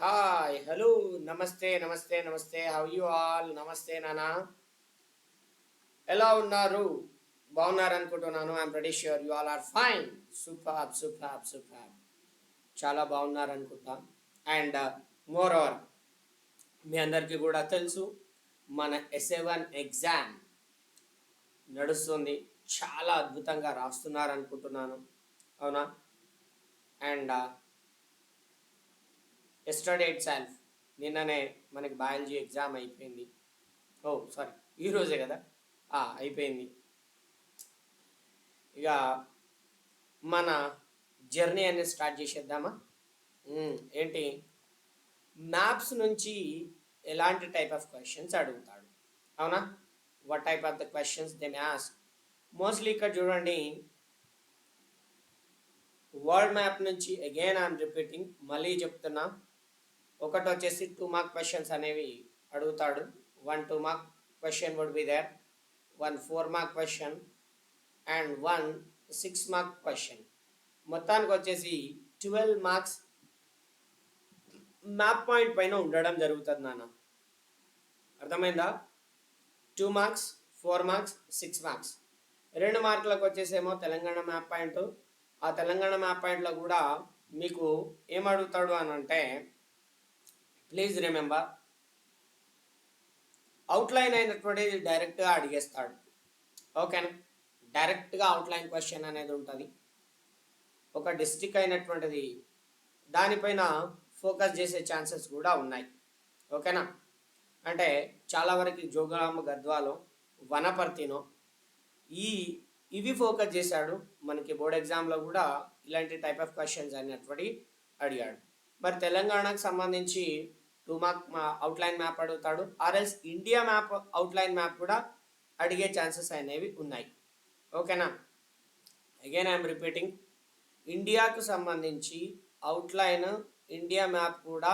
Hi hello నమస్తే నమస్తే నమస్తే హౌ యు ఆల్ నమస్తే నానా ఎలా ఉన్నారు బాగున్నారు అనుకుంటున్నాను I'm pretty sure you all are fine super super super చాలా బాగున్నారు అనుకుంటా అండ్ మోర్ ఓవర్ మీ అందరికీ కూడా తెలుసు మన ఎస్ఏ1 ఎగ్జామ్ నడుస్తుంది చాలా అద్భుతంగా రాస్తున్నారు అనుకుంటున్నాను అవునా అండ్ ఎస్టర్డే ఇట్ సెల్ఫ్ నిన్ననే మనకి బయాలజీ ఎగ్జామ్ అయిపోయింది ఓ సారీ ఈరోజే కదా అయిపోయింది ఇక మన జర్నీ అనేది స్టార్ట్ చేసేద్దామా ఏంటి మ్యాప్స్ నుంచి ఎలాంటి టైప్ ఆఫ్ క్వశ్చన్స్ అడుగుతాడు అవునా what type of the questions they may ask mostly ఇక్కడ చూడండి వరల్డ్ మ్యాప్ నుంచి అగైన్ ఐఎమ్ రిపీటింగ్ మళ్ళీ చెప్తున్నా ఒకటి వచ్చేసి 2 మార్క్ క్వశ్చన్స్ అనేవి అడుగుతాడు 1 2 mark question would be there 1 4 mark question and 1 6 mark question మొత్తానికి వచ్చేసి 12 మార్క్స్ మ్యాప్ పాయింట్ పైన ఉండడం జరుగుతుంది నాన్న అర్థమైందా 2 మార్క్స్ 4 మార్క్స్ 6 మార్క్స్ 2 మార్కులకు వచ్చేసేమో తెలంగాణ మ్యాప్ పాయింట్ ఆ తెలంగాణ మ్యాప్ పాయింట్లో కూడా మీకు ఏం అడుగుతాడు అని అంటే ప్లీజ్ రిమెంబర్ అవుట్లైన్ అయినటువంటిది డైరెక్ట్గా అడిగేస్తాడు ఓకేనా డైరెక్ట్గా అవుట్లైన్ క్వశ్చన్ అనేది ఉంటుంది ఒక డిస్ట్రిక్ట్ అయినటువంటిది దానిపైన ఫోకస్ చేసే ఛాన్సెస్ కూడా ఉన్నాయి ఓకేనా అంటే చాలా వరకు జోగులాంబ గద్వాలో వనపర్తినో ఇవి ఫోకస్ చేశాడు మనకి బోర్డ్ ఎగ్జామ్లో కూడా ఇలాంటి టైప్ ఆఫ్ క్వశ్చన్స్ అనేటువంటి అడిగాడు మరి తెలంగాణకు సంబంధించి 2 మార్క్ అవుట్లైన్ మ్యాప్ అడుగుతాడు ఆర్ఎల్స్ ఇండియా మ్యాప్ అవుట్లైన్ మ్యాప్ కూడా అడిగే ఛాన్సెస్ అనేవి ఉన్నాయి ఓకేనా అగైన్ ఐఎమ్ రిపీటింగ్ ఇండియాకు సంబంధించి అవుట్లైన్ ఇండియా మ్యాప్ కూడా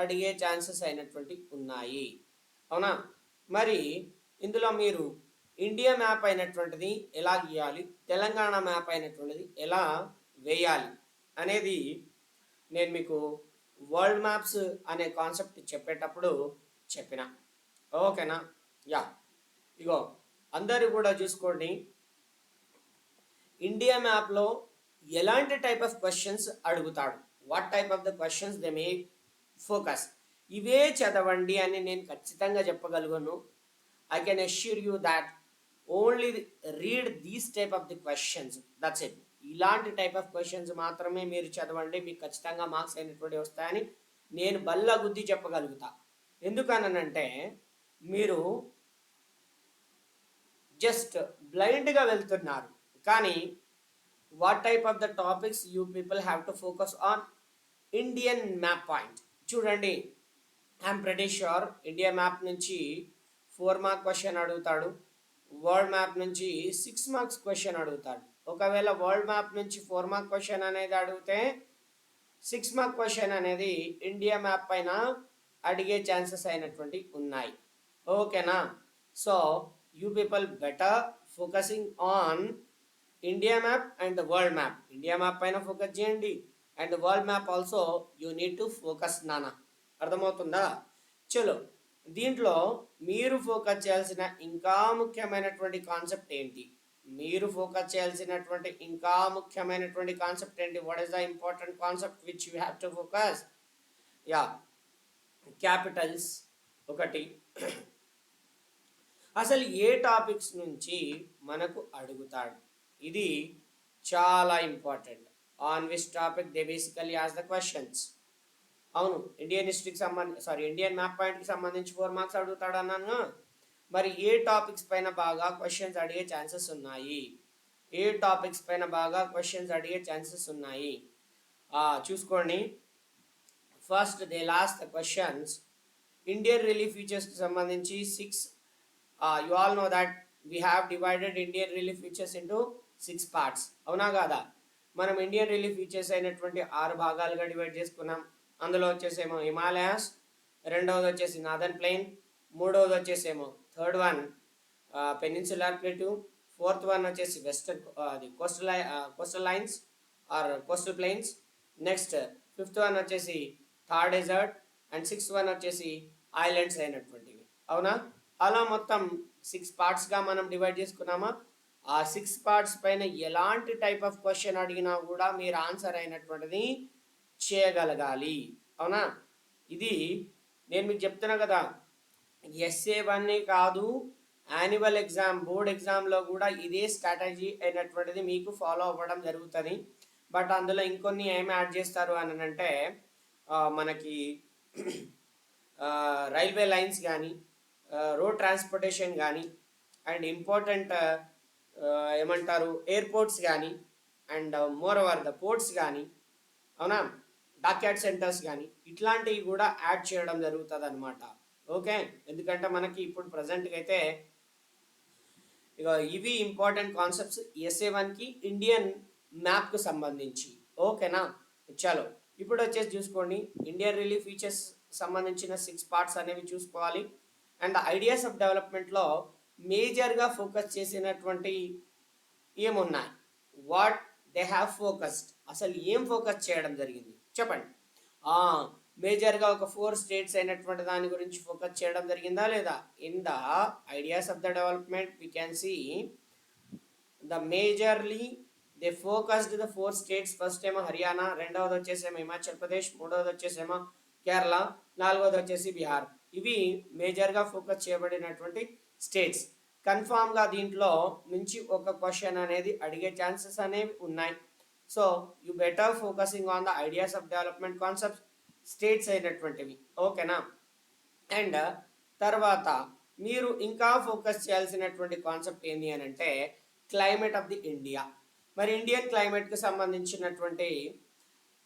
అడిగే ఛాన్సెస్ అయినటువంటి ఉన్నాయి అవునా మరి ఇందులో మీరు ఇండియా మ్యాప్ అయినటువంటిది ఎలా గీయాలి తెలంగాణ మ్యాప్ అయినటువంటిది ఎలా వేయాలి అనేది నేను మీకు వరల్డ్ మ్యాప్స్ అనే కాన్సెప్ట్ చెప్పేటప్పుడు చెప్పిన ఓకేనా యా ఇగో అందరూ కూడా చూసుకోండి ఇండియా మ్యాప్లో ఎలాంటి టైప్ ఆఫ్ క్వశ్చన్స్ అడుగుతాడు what type of the questions they may focus ఇవే చదవండి అని నేను ఖచ్చితంగా చెప్పగలను I can assure you that only read these type of the questions that's it ఇలాంటి టైప్ ఆఫ్ క్వశ్చన్స్ మాత్రమే మీరు చదవండి మీకు ఖచ్చితంగా మార్క్స్ అయినటువంటి వస్తాయని నేను బల్ల గుద్ది చెప్పగలుగుతా ఎందుకనంటే మీరు జస్ట్ బ్లైండ్గా వెళ్తున్నారు కానీ what type of the topics you people have to focus on Indian map point చూడండి I'm pretty sure India map నుంచి 4 మార్క్ క్వశ్చన్ అడుగుతాడు వరల్డ్ మ్యాప్ నుంచి 6 మార్క్స్ క్వశ్చన్ అడుగుతాడు ఒకవేళ వరల్డ్ మ్యాప్ నుంచి 4 మార్క్ క్వశ్చన్ అనేది అడిగితే 6 మార్క్ క్వశ్చన్ అనేది ఇండియా మ్యాప్ పైన అడిగే ఛాన్సెస్ అయినటువంటి ఉన్నాయి ఓకేనా so you people better focusing on India map and world map India map పైన ఫోకస్ చేయండి and world map also you need to focus నానా అర్థమవుతుందా చలో దీంట్లో మీరు ఫోకస్ చేయాల్సిన ఇంకా ముఖ్యమైనటువంటి కాన్సెప్ట్ ఏంటి మీరు ఫోకస్ చేయాల్సినటువంటి ఇంకా ముఖ్యమైనటువంటి కాన్సెప్ట్ ఏంటి what is the important concept which you have to focus yeah capitals ఒకటి అసలు ఏ టాపిక్స్ నుంచి మనకు అడుగుతాడు ఇది చాలా important on which topic they basically ask the questions అవును ఇండియన్ హిస్టరీకి ఇండియన్ మ్యాప్ పాయింట్కి సంబంధించి 4 మార్క్స్ అడుగుతాడు అన్నాను మరి ఏ టాపిక్స్ పైన బాగా క్వశ్చన్స్ అడిగే ఛాన్సెస్ ఉన్నాయి ఏ టాపిక్స్ పైన బాగా క్వశ్చన్స్ అడిగే ఛాన్సెస్ ఉన్నాయి చూసుకోండి first they last the questions Indian relief ఫీచర్స్కి సంబంధించి 6 you all know that we have divided Indian relief features into 6 parts అవునా కాదా మనం ఇండియన్ రిలీఫ్ ఫీచర్స్ అయినటువంటి 6 భాగాలుగా డివైడ్ చేసుకున్నాం అందులో వచ్చేసేమో హిమాలయాస్ రెండవది వచ్చేసి నార్దర్న్ ప్లెయిన్ మూడవది వచ్చేసేమో third one peninsular plateau fourth one వచ్చేసి వెస్టర్న్ అది coastal lines or coastal plains next fifth one వచ్చేసి థార్ డెజర్ట్ అండ్ 6 వచ్చేసి ఐలాండ్స్ అయినటువంటివి. అవునా? అలా మొత్తం 6 పార్ట్స్గా మనం డివైడ్ చేసుకున్నామా? ఆ 6 పార్ట్స్ పైన ఎలాంటి టైప్ ఆఫ్ క్వశ్చన్ అడిగినా కూడా మీరు ఆన్సర్ అయినటువంటిది చేయగలగాలి. అవునా? ఇది నేను మీకు చెప్తున్నా కదా, ఎస్ఏ1 కాదు, యాన్యువల్ ఎగ్జామ్ బోర్డ్ ఎగ్జామ్లో కూడా ఇదే స్ట్రాటజీ అయినటువంటిది మీకు ఫాలో అవ్వడం జరుగుతుంది. బట్ అందులో ఇంకొన్ని ఏమి యాడ్ చేస్తారు అని అంటే మనకి రైల్వే లైన్స్ కానీ, రోడ్ ట్రాన్స్పోర్టేషన్ కానీ, అండ్ ఇంపార్టెంట్ ఏమంటారు ఎయిర్పోర్ట్స్ కానీ, and more over the ports కానీ, అవునా, డాక్యార్డ్ సెంటర్స్ కానీ ఇట్లాంటివి కూడా యాడ్ చేయడం జరుగుతుంది అనమాట. ఓకే, ఎందుకంటే మనకి ఇప్పుడు ప్రజెంట్గా అయితే ఇక ఇవి ఇంపార్టెంట్ కాన్సెప్ట్స్ ఎస్ఏ1కి ఇండియన్ మ్యాప్కు సంబంధించి. ఓకేనా? చలో ఇప్పుడు వచ్చేసి చూసుకోండి, ఇండియన్ రిలీఫ్ ఫీచర్స్ సంబంధించిన 6 పార్ట్స్ అనేవి చూసుకోవాలి. అండ్ ఐడియాస్ ఆఫ్ డెవలప్మెంట్లో మేజర్గా ఫోకస్ చేసినటువంటి ఏమున్నాయి, వాట్ దే హ్యావ్ ఫోకస్డ్, అసలు ఏం ఫోకస్ చేయడం జరిగింది చెప్పండి. మేజర్గా ఒక 4 స్టేట్స్ అయినటువంటి దాని గురించి ఫోకస్ చేయడం జరిగిందా లేదా? In the ideas of the development we can see the majorly they focused the 4 states. First ఏమో హర్యానా, రెండవది వచ్చేసేమో హిమాచల్ ప్రదేశ్, మూడవది వచ్చేసేమో కేరళ, నాలుగవది వచ్చేసి బీహార్. ఇవి మేజర్గా ఫోకస్ చేయబడినటువంటి స్టేట్స్. కన్ఫామ్గా దీంట్లో నుంచి ఒక క్వశ్చన్ అనేది అడిగే ఛాన్సెస్ అనేవి ఉన్నాయి. So you better focusing on the ideas of development concepts states అయినటువంటివి. ఓకేనా? అండ్ తర్వాత మీరు ఇంకా ఫోకస్ చేయాల్సినటువంటి కాన్సెప్ట్ ఏంటి అని అంటే క్లైమేట్ ఆఫ్ ది ఇండియా. మరి ఇండియన్ క్లైమేట్కి సంబంధించినటువంటి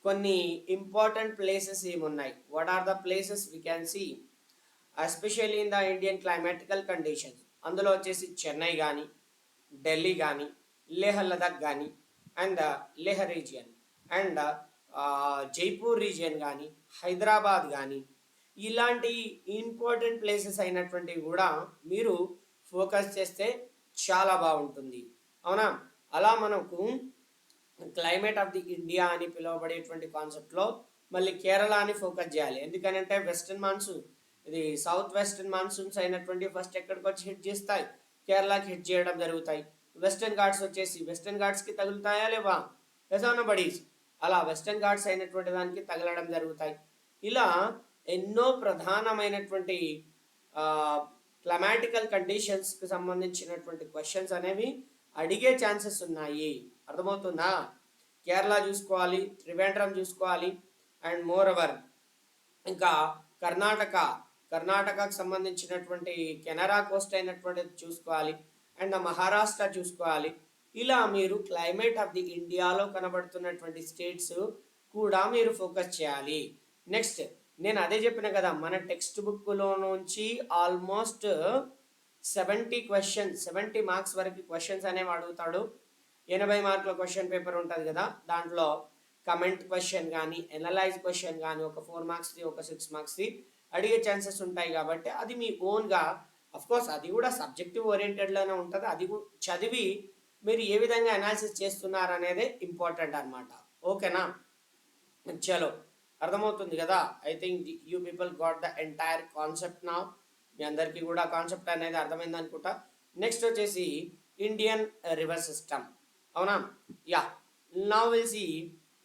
కొన్ని ఇంపార్టెంట్ ప్లేసెస్ ఏమున్నాయి, what are the places we can see especially in the Indian climatical conditions. అందులో వచ్చేసి చెన్నై కానీ, ఢిల్లీ కానీ, లేహ్ లదాఖ్ కానీ, and Leh region, and Jaipur region కానీ, హైదరాబాద్ కానీ, ఇలాంటి ఇంపార్టెంట్ ప్లేసెస్ అయినటువంటివి కూడా మీరు ఫోకస్ చేస్తే చాలా బాగుంటుంది. అవునా? అలా మనకు క్లైమేట్ ఆఫ్ ది ఇండియా అని పిలువబడేటువంటి కాన్సెప్ట్లో మళ్ళీ కేరళ అని ఫోకస్ చేయాలి. ఎందుకనంటే వెస్టర్న్ మాన్సూన్, ఇది సౌత్ వెస్టర్న్ మాన్సూన్స్ అయినటువంటి ఫస్ట్ ఎక్కడికి వచ్చి హిట్ చేస్తాయి, కేరళకి హిట్ చేయడం జరుగుతాయి. వెస్టర్న్ ఘాట్స్ వచ్చేసి వెస్టర్న్ ఘాట్స్కి తగులుతాయా లేవా? ఎసోన బడీస్ అలా వెస్టర్న్ ఘాట్స్ అయినటువంటి దానికి తగలడం జరుగుతాయి. ఇలా ఎన్నో ప్రధానమైనటువంటి క్లైమాటికల్ కండిషన్స్కి సంబంధించినటువంటి క్వశ్చన్స్ అనేవి అడిగే ఛాన్సెస్ ఉన్నాయి. అర్థమవుతుందా? కేరళ చూసుకోవాలి, త్రివేంద్రం చూసుకోవాలి, అండ్ మోర్ ఓవర్ ఇంకా కర్ణాటకకు సంబంధించినటువంటి కెనరా కోస్ట్ అయినటువంటిది చూసుకోవాలి, అండ్ మహారాష్ట్ర చూసుకోవాలి. ఇలా మీరు క్లైమేట్ ఆఫ్ ది ఇండియాలో కనబడుతున్నటువంటి స్టేట్స్ కూడా మీరు ఫోకస్ చేయాలి. నెక్స్ట్ నేను అదే చెప్పిన కదా, మన టెక్స్ట్ బుక్లో నుంచి ఆల్మోస్ట్ 70 మార్క్స్ వరకు క్వశ్చన్స్ అనేవి అడుగుతాడు. 80 మార్కుల క్వశ్చన్ పేపర్ ఉంటుంది కదా, దాంట్లో కమెంట్ క్వశ్చన్ కానీ, ఎనలైజ్ క్వశ్చన్ కానీ ఒక 4 మార్క్స్ది, ఒక 6 మార్క్స్ది అడిగే ఛాన్సెస్ ఉంటాయి. కాబట్టి అది మీ ఓన్గా, అఫ్కోర్స్ అది కూడా సబ్జెక్టివ్ ఓరియంటెడ్లోనే ఉంటుంది. అది చదివి మీరు ఏ విధంగా అనాలిసిస్ చేస్తున్నారు అనేది ఇంపార్టెంట్ అనమాట. ఓకేనా? చలో అర్థమవుతుంది కదా. I think you people got the entire concept నా. మీ అందరికీ కూడా కాన్సెప్ట్ అనేది అర్థమైంది అనుకుంటా. నెక్స్ట్ వచ్చేసి ఇండియన్ రివర్ సిస్టమ్. అవునా? Yeah, now will see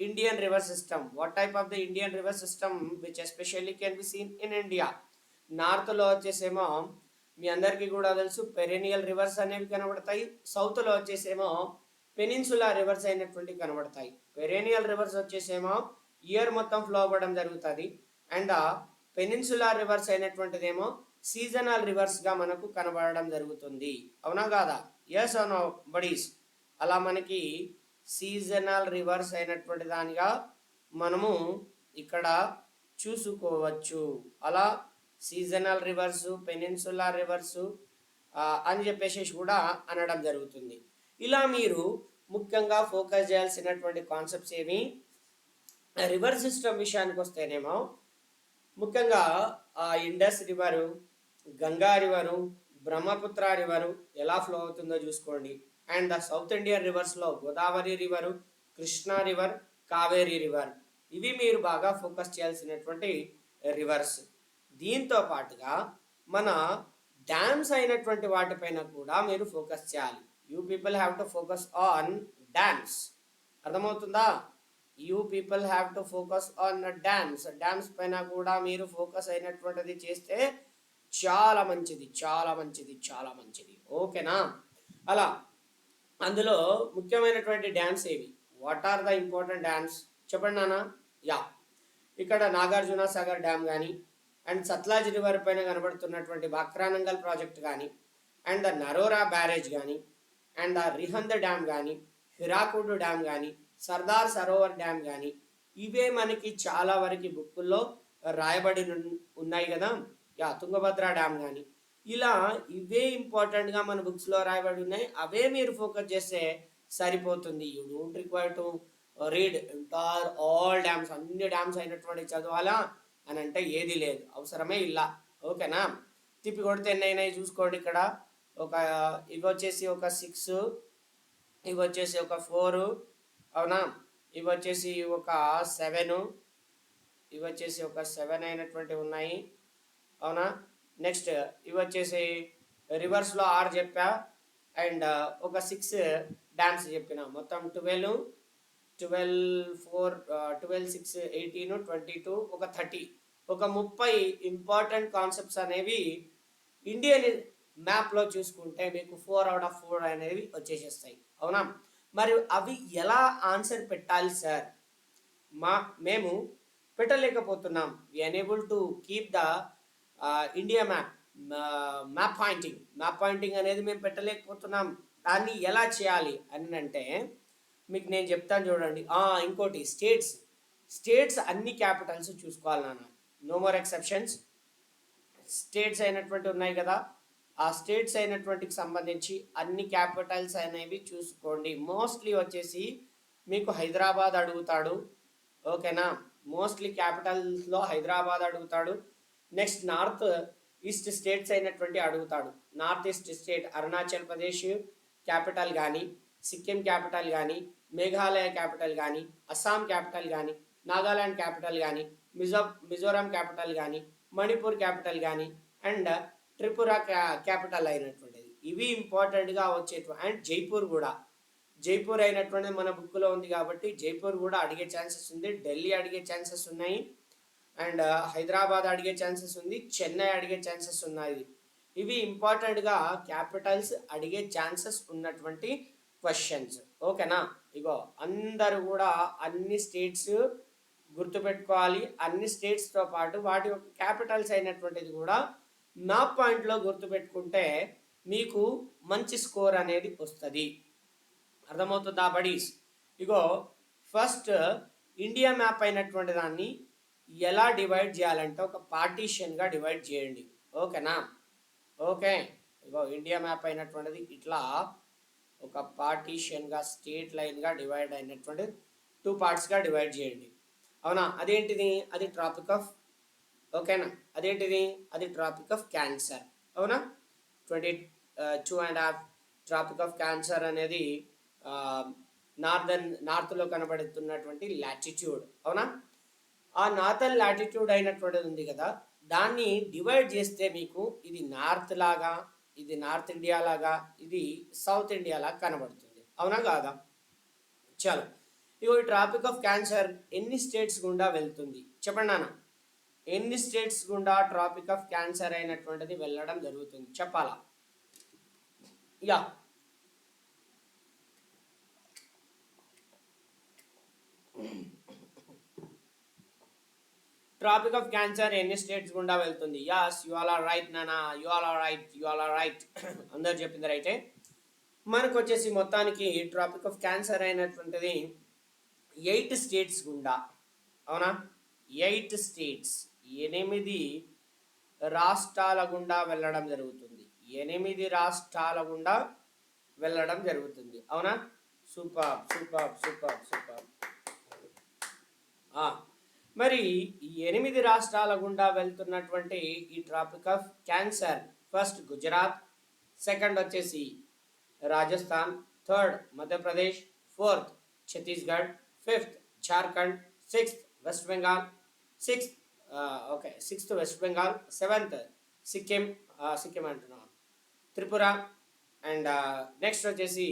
Indian river system. What type of the Indian river system which especially can be seen in India. నార్త్లో వచ్చేసేమో మీ అందరికీ కూడా తెలుసు పెరెనియల్ రివర్స్ అనేవి కనబడతాయి. సౌత్లో వచ్చేసేమో పెనిన్సులా రివర్స్ అయినటువంటి కనబడతాయి. పెరెనియల్ రివర్స్ వచ్చేసేమో ఇయర్ మొత్తం ఫ్లో అవ్వడం జరుగుతుంది. అండ్ పెనిన్సులా రివర్స్ అయినటువంటిదేమో సీజనల్ రివర్స్గా మనకు కనబడడం జరుగుతుంది. అవునా కాదా? Yes or no buddies? అలా మనకి సీజనల్ రివర్స్ అయినటువంటి దానిగా మనము ఇక్కడ చూసుకోవచ్చు. అలా సీజనల్ రివర్సు, పెనిన్సులా రివర్సు అని చెప్పేసి కూడా అనడం జరుగుతుంది. ఇలా మీరు ముఖ్యంగా ఫోకస్ చేయాల్సినటువంటి కాన్సెప్ట్స్ ఏమి, రివర్ సిస్టమ్ విషయానికి వస్తేనేమో ముఖ్యంగా Indus river, Ganga river, Brahmaputra river ఎలా ఫ్లో అవుతుందో చూసుకోండి. అండ్ ద సౌత్ ఇండియన్ రివర్స్లో Godavari river, Krishna river, Kaveri river, ఇవి మీరు బాగా ఫోకస్ చేయాల్సినటువంటి రివర్స్. దీంతో పాటుగా మన డ్యామ్స్ అయినటువంటి వాటిపైన కూడా మీరు ఫోకస్ చేయాలి. You people have to focus on dams. అర్థమవుతుందా? You people have to focus on dams. Dams పైన కూడా మీరు ఫోకస్ అయినటువంటిది చేస్తే చాలా మంచిది, చాలా మంచిది, చాలా మంచిది. ఓకేనా? అలా అందులో ముఖ్యమైనటువంటి డ్యామ్స్ ఏవి? What are the important dams చెప్పండి నాన్న. యా, ఇక్కడ నాగార్జున సాగర్ డ్యామ్ కానీ, అండ్ సత్లాజ్ రివర్ పైన కనబడుతున్నటువంటి బాక్రానంగల్ ప్రాజెక్ట్ కానీ, అండ్ ద నరోరా బ్యారేజ్ కానీ, అండ్ ద రిహంద్ డ్యామ్ కానీ, హిరాకుడ్ డ్యామ్ కానీ, సర్దార్ సరోవర్ డ్యామ్ కానీ, ఇవే మనకి చాలా వరకు బుక్కుల్లో రాయబడి ఉన్నాయి కదా. యా, తుంగభద్ర డ్యామ్ కానీ, ఇలా ఇవే ఇంపార్టెంట్గా మన బుక్స్లో రాయబడి ఉన్నాయి. అవే మీరు ఫోకస్ చేస్తే సరిపోతుంది. You don't require to read entire all dams, అన్ని డ్యామ్స్ అయినటువంటి చదవాలా అని అంటే ఏది లేదు, అవసరమే ఇలా. ఓకేనా? తిప్పి కొడితే ఎన్ని అయినాయి చూసుకోండి. ఇక్కడ ఒక ఇవి వచ్చేసి ఒక 6, ఇవి వచ్చేసి ఒక 4, అవునా? ఇవి వచ్చేసి ఒక 7, ఇవి వచ్చేసి ఒక 7 అయినటువంటి ఉన్నాయి, అవునా? నెక్స్ట్ ఇవి వచ్చేసి రివర్స్లో 6 చెప్పా, అండ్ ఒక 6 డ్యామ్స్ చెప్పిన. మొత్తం 12, 4, 12, 6, 18, 22, ఒక 30, ఒక 30 ఇంపార్టెంట్ కాన్సెప్ట్స్ అనేవి ఇండియన్ మ్యాప్లో చూసుకుంటే మీకు 4/4 అనేవి వచ్చేసేస్తాయి, అవునా? మరి అవి ఎలా ఆన్సర్ పెట్టాలి సార్? మేము పెట్టలేకపోతున్నాం. We unable to keep the India map pointing అనేది మేము పెట్టలేకపోతున్నాం. దాన్ని ఎలా చేయాలి అని అంటే మీకు నేను చెప్తాను చూడండి. ఇంకోటి స్టేట్స్ అన్ని క్యాపిటల్స్ చూసుకోవాలి నాన్న. No more exceptions. స్టేట్స్ అయినటువంటి ఉన్నాయి కదా, ఆ స్టేట్స్ అయినటువంటికి సంబంధించి అన్ని క్యాపిటల్స్ అనేవి చూసుకోండి. మోస్ట్లీ వచ్చేసి మీకు హైదరాబాద్ అడుగుతాడు, ఓకేనా? మోస్ట్లీ క్యాపిటల్స్లో హైదరాబాద్ అడుగుతాడు. నెక్స్ట్ నార్త్ ఈస్ట్ స్టేట్స్ అయినటువంటి అడుగుతాడు. North east state Arunachal Pradesh capital కానీ, సిక్కిం క్యాపిటల్ కానీ, మేఘాలయ క్యాపిటల్ కానీ, అస్సాం క్యాపిటల్ కానీ, నాగాలాండ్ క్యాపిటల్ కానీ, మిజోరాం క్యాపిటల్ కానీ, మణిపూర్ క్యాపిటల్ కానీ, అండ్ త్రిపుర క్యాపిటల్ అయినటువంటిది. ఇవి ఇంపార్టెంట్గా వచ్చేటువంటి. అండ్ జైపూర్ అయినటువంటిది మన బుక్లో ఉంది కాబట్టి జైపూర్ కూడా అడిగే ఛాన్సెస్ ఉంది, ఢిల్లీ అడిగే ఛాన్సెస్ ఉన్నాయి, అండ్ హైదరాబాద్ అడిగే ఛాన్సెస్ ఉంది, చెన్నై అడిగే ఛాన్సెస్ ఉన్నాయి. ఇవి ఇంపార్టెంట్గా క్యాపిటల్స్ అడిగే ఛాన్సెస్ ఉన్నటువంటి క్వశ్చన్స్, ఓకేనా? ఇగో అందరూ కూడా అన్ని స్టేట్స్ గుర్తుపెట్టుకోవాలి. అన్ని స్టేట్స్తో పాటు వాటి యొక్క క్యాపిటల్స్ అయినటువంటిది కూడా మ్యాప్ పాయింట్లో గుర్తుపెట్టుకుంటే మీకు మంచి స్కోర్ అనేది వస్తుంది. అర్థమవుతుందా బడీస్? ఇగో ఫస్ట్ ఇండియా మ్యాప్ అయినటువంటి దాన్ని ఎలా డివైడ్ చేయాలంటే ఒక పార్టీషన్గా డివైడ్ చేయండి, ఓకేనా? ఓకే, ఇగో ఇండియా మ్యాప్ అయినటువంటిది ఇట్లా ఒక పార్టీషన్గా స్టేట్ లైన్గా డివైడ్ అయినటువంటి 2 పార్ట్స్గా డివైడ్ చేయండి, అవునా? అదేంటిది? అది ట్రాపిక్ ఆఫ్, ఓకేనా? అదేంటిది? అది ట్రాపిక్ ఆఫ్ క్యాన్సర్, అవునా? 22.5 ట్రాపిక్ ఆఫ్ క్యాన్సర్ అనేది నార్త్లో కనబడుతున్నటువంటి లాటిట్యూడ్, అవునా? ఆ నార్థన్ లాటిట్యూడ్ అయినటువంటిది ఉంది కదా, దాన్ని డివైడ్ చేస్తే మీకు ఇది నార్త్ లాగా, ఇది నార్త్ ఇండియా లాగా, ఇది సౌత్ ఇండియా లాగా కనబడుతుంది, అవునా కాదా? చలో, ఇగో ఈ ట్రాపిక్ ఆఫ్ క్యాన్సర్ ఎన్ని స్టేట్స్ గుండా వెళ్తుంది చెప్పండి నాన్న. ఎన్ని స్టేట్స్ గుండా ట్రాపిక్ ఆఫ్ క్యాన్సర్ అయినటువంటిది వెళ్ళడం జరుగుతుంది చెప్పాలా? యా, ట్రాపిక్ ఆఫ్ క్యాన్సర్ ఎన్ని స్టేట్స్ గుండా వెళ్తుంది? Yes, you all are right నానా, యు ఆల్ ఆర్ రైట్. అందరు చెప్పింది రైటే. మనకు వచ్చేసి మొత్తానికి ట్రాపిక్ ఆఫ్ క్యాన్సర్ అయినటువంటిది 8 స్టేట్స్ గుండా, అవునా? 8 స్టేట్స్, 8 రాష్ట్రాల గుండా వెళ్ళడం జరుగుతుంది. 8 రాష్ట్రాల గుండా వెళ్ళడం జరుగుతుంది, అవునా? సూపర్. మరి ఈ 8 రాష్ట్రాల గుండా వెళ్తున్నటువంటి ఈ tropic of cancer first Gujarat, second వచ్చేసి Rajasthan, third Madhya Pradesh, fourth Chhattisgarh, fifth Jharkhand, sixth West Bengal, sixth okay 6th West Bengal, 7th Sikkim, Sikkim అంటున్నాం, త్రిపుర అండ్ నెక్స్ట్ వచ్చేసి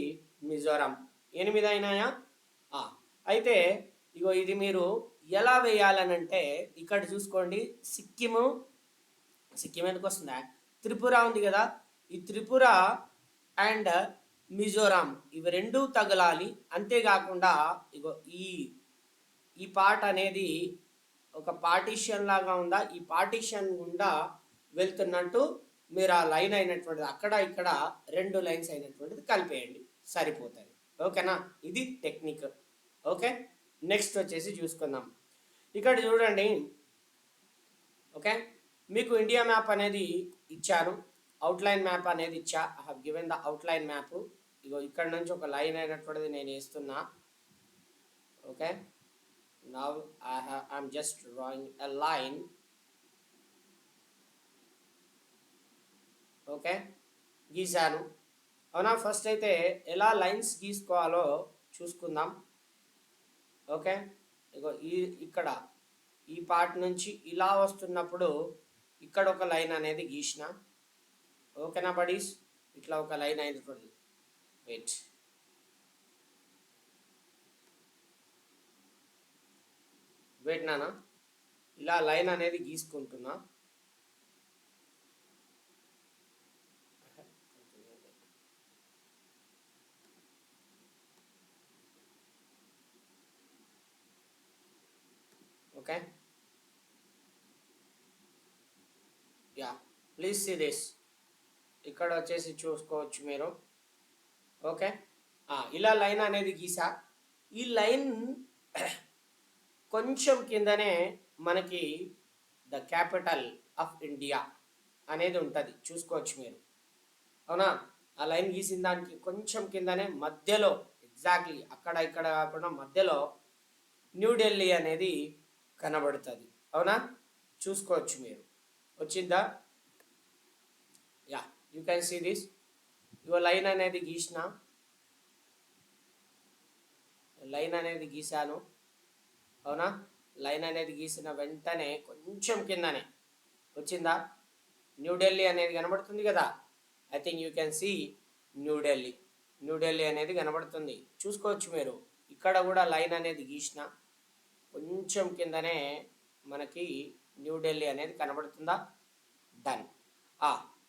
మిజోరాం. 8 అయినాయా? అయితే ఇగో ఇది మీరు ఎలా వేయాలనంటే ఇక్కడ చూసుకోండి, సిక్కిము, సిక్కిం ఎందుకు వస్తుందా, త్రిపుర ఉంది కదా, ఈ త్రిపుర అండ్ మిజోరాం ఇవి రెండూ తగలాలి. అంతేకాకుండా ఇగో ఈ ఈ పార్ట్ అనేది ఒక పార్టీషన్ లాగా ఉందా, ఈ పార్టీషన్ గుండా వెళ్తున్నట్టు మీరు ఆ లైన్ అయినటువంటిది అక్కడ ఇక్కడ 2 లైన్స్ అయినటువంటిది కలిపేయండి, సరిపోతుంది. ఓకేనా, ఇది టెక్నిక్. ఓకే, నెక్స్ట్ వచ్చేసి చూసుకుందాం. ఇక్కడ చూడండి, ఓకే, మీకు ఇండియా మ్యాప్ అనేది ఇచ్చాను, అవుట్లైన్ మ్యాప్ అనేది ఇచ్చా. I have given the outline map. ఇగో ఇక్కడ నుంచి ఒక లైన్ అయినటువంటిది నేను వేస్తున్నా. Okay, now I'm just drawing a line. Okay, గీసాను. అవునా, ఫస్ట్ అయితే ఎలా లైన్స్ గీసుకోవాలో చూసుకుందాం. ఓకే, ఇగో ఇక్కడ ఈ పార్ట్ నుంచి ఇలా వస్తున్నప్పుడు ఇక్కడ ఒక లైన్ అనేది గీసిన. ఓకేనా బడీస్, ఇట్లా ఒక లైన్ అయినటువంటి, వెయిట్, వెయిట్ నానా, ఇలా లైన్ అనేది గీసుకుంటున్నా. Okay, ya, please see this. ఇక్కడ వచ్చేసి చూసుకోవచ్చు మీరు. ఓకే, ఇలా లైన్ అనేది గీసా. ఈ లైన్ కొంచెం కిందనే మనకి ద క్యాపిటల్ ఆఫ్ ఇండియా అనేది ఉంటుంది, చూసుకోవచ్చు మీరు. అవునా, ఆ లైన్ గీసిన దానికి కొంచెం కిందనే మధ్యలో, ఎగ్జాక్ట్లీ అక్కడ ఇక్కడ కాకుండా మధ్యలో న్యూఢిల్లీ అనేది కనబడుతుంది. అవునా, చూసుకోవచ్చు మీరు. వచ్చిందా? Yeah, you can see this. ఇగో లైన్ అనేది గీసిన, లైన్ అనేది గీసాను. అవునా, లైన్ అనేది గీసిన వెంటనే కొంచెం కిందనే వచ్చిందా, న్యూఢిల్లీ అనేది కనబడుతుంది కదా. I think you can see New Delhi. New Delhi అనేది కనబడుతుంది, చూసుకోవచ్చు మీరు. ఇక్కడ కూడా లైన్ అనేది గీసిన, కొంచెం కిందనే మనకి న్యూఢిల్లీ అనేది కనబడుతుందా. డన్,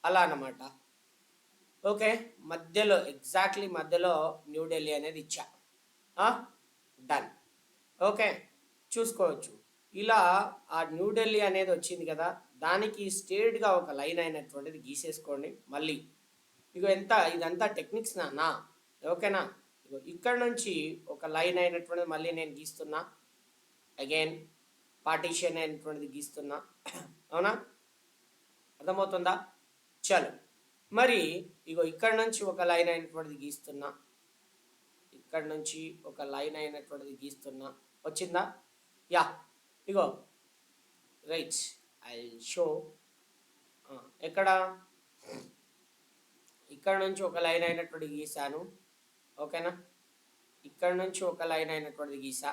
అలా అన్నమాట. ఓకే, మధ్యలో, ఎగ్జాక్ట్లీ మధ్యలో న్యూఢిల్లీ అనేది ఇచ్చా. డన్. ఓకే, చూసుకోవచ్చు. ఇలా ఆ న్యూఢిల్లీ అనేది వచ్చింది కదా, దానికి స్ట్రేట్గా ఒక లైన్ అయినటువంటిది గీసేసుకోండి. మళ్ళీ ఇగో ఇదంతా టెక్నిక్స్ నాన్న. ఓకేనా, ఇగో ఇక్కడ నుంచి ఒక లైన్ అయినటువంటిది మళ్ళీ నేను గీస్తున్నా. Again partition అయినటువంటిది గీస్తున్నా. అవునా, అర్థమవుతుందా? చలో, మరి ఇగో ఇక్కడ నుంచి ఒక లైన్ అయినటువంటిది గీస్తున్నా, ఇక్కడ నుంచి ఒక లైన్ అయినటువంటిది గీస్తున్నా. వచ్చిందా? Yeah, ego right, I show. ఎక్కడ, ఇక్కడ నుంచి ఒక లైన్ అయినటువంటిది గీసాను. ఓకేనా, ఇక్కడ నుంచి ఒక లైన్ అయినటువంటిది గీసా.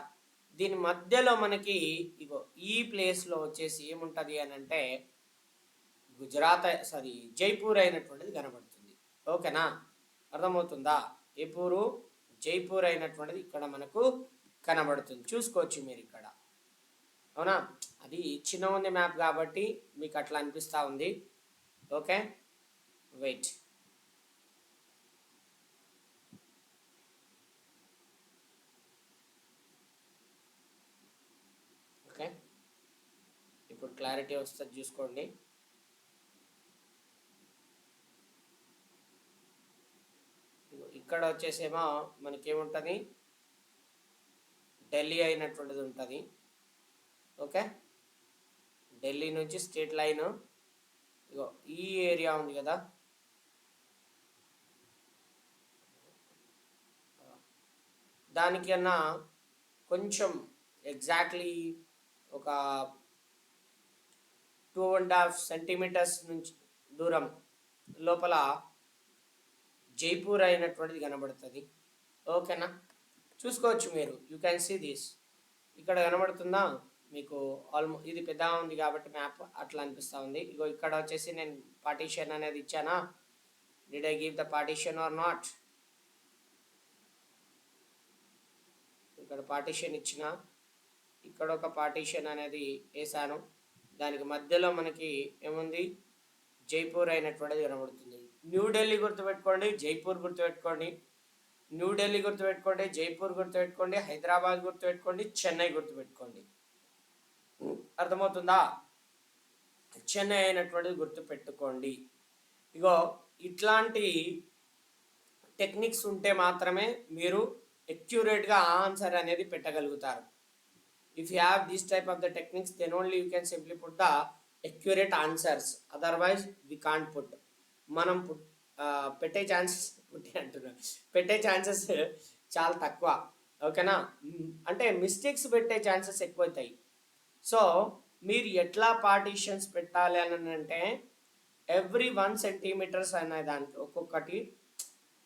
దీని మధ్యలో మనకి ఇగో ఈ ప్లేస్లో వచ్చేసి ఏముంటుంది అని అంటే జైపూర్ అయినటువంటిది కనబడుతుంది. ఓకేనా, అర్థమవుతుందా? జైపూర్ అయినటువంటిది ఇక్కడ మనకు కనబడుతుంది, చూసుకోవచ్చు మీరు ఇక్కడ. అవునా, అది చిన్న ఉంది మ్యాప్ కాబట్టి మీకు అట్లా అనిపిస్తూ ఉంది. Okay, wait. ఓకే, ఇప్పుడు క్లారిటీ వస్తుంది, చూసుకోండి. ఇక్కడ వచ్చేసేమో మనకేముంటుంది, ఢిల్లీ అయినటువంటిది ఉంటుంది. ఓకే, ఢిల్లీ నుంచి స్టేట్ లైన్ ఇగో ఈ ఏరియా ఉంది కదా, దానికన్నా కొంచెం ఎగ్జాక్ట్లీ ఒక 2.5 సెంటీమీటర్స్ నుంచి దూరం లోపల జైపూర్ అయినటువంటిది కనబడుతుంది. ఓకేనా, చూసుకోవచ్చు మీరు. You can see this. ఇక్కడ కనబడుతుందా, మీకు ఇది పెద్దగా ఉంది కాబట్టి మ్యాప్ అట్లా అనిపిస్తూ ఉంది. ఇగో ఇక్కడ వచ్చేసి నేను పార్టీషన్ అనేది ఇచ్చానా, did I give the partition or not? ఇక్కడ పార్టీషన్ ఇచ్చిన, ఇక్కడ ఒక పార్టీషన్ అనేది వేసాను, దానికి మధ్యలో మనకి ఏముంది, జైపూర్ అయినటువంటిది కనబడుతుంది. న్యూఢిల్లీ గుర్తుపెట్టుకోండి, జైపూర్ గుర్తుపెట్టుకోండి, న్యూఢిల్లీ గుర్తుపెట్టుకోండి, జైపూర్ గుర్తుపెట్టుకోండి, హైదరాబాద్ గుర్తుపెట్టుకోండి, చెన్నై గుర్తుపెట్టుకోండి. అర్థమవుతుందా? చెన్నై అయినటువంటిది గుర్తుపెట్టుకోండి. ఇగో ఇట్లాంటి టెక్నిక్స్ ఉంటే మాత్రమే మీరు అక్యురేట్గా ఆన్సర్ అనేది పెట్టగలుగుతారు. If you have this type of the techniques, then only you can simply put the accurate answers, otherwise we can't put. మనం పెట్టే ఛాన్సెస్ పెట్టే ఛాన్సెస్ చాలా తక్కువ. ఓకేనా? అంటే మిస్టేక్స్ పెట్టే ఛాన్సెస్ ఎక్కువ అవుతాయి. సో మీరు ఎట్లా పార్టీషన్స్ పెట్టాలి అని అంటే, ఎవ్రీ 1 సెంటీమీటర్స్ అనే దానికి ఒక్కొక్కటి,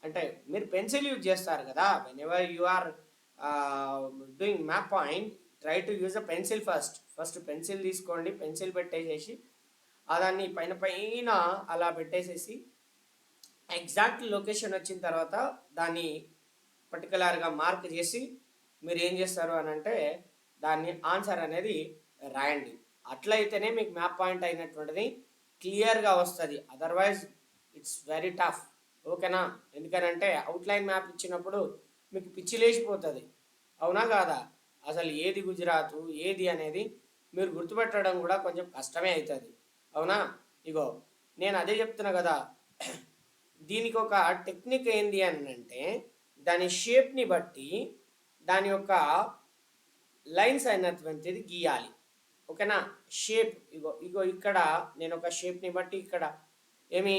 అంటే మీరు పెన్సిల్ యూజ్ చేస్తారు కదా, whenever you are doing map point, try to use a pencil first pencil తీసుకోండి, పెన్సిల్ పెట్టేసేసి దాన్ని పైన పైన అలా పెట్టేసేసి ఎగ్జాక్ట్ లొకేషన్ వచ్చిన తర్వాత దాన్ని పర్టికులర్గా మార్క్ చేసి మీరు ఏం చేస్తారు అని అంటే, దాన్ని ఆన్సర్ అనేది రాయండి. అట్లయితేనే మీకు మ్యాప్ పాయింట్ అయినటువంటిది క్లియర్గా వస్తుంది. Otherwise it's very tough. ఓకేనా? ఎందుకనంటే అవుట్లైన్ మ్యాప్ ఇచ్చినప్పుడు మీకు పిచ్చి లేచిపోతుంది. అవునా కాదా? అసలు ఏది గుజరాత్ ఏది అనేది మీరు గుర్తుపెట్టడం కూడా కొంచెం కష్టమే అవుతుంది. అవునా? ఇగో నేను అదే చెప్తున్నా కదా, దీనికి ఒక టెక్నిక్ ఏంది అని అంటే, దాని షేప్ని బట్టి దాని యొక్క లైన్స్ అయినటువంటిది గీయాలి. ఓకేనా? షేప్ ఇగో ఇక్కడ నేను ఒక షేప్ని బట్టి ఇక్కడ ఏమి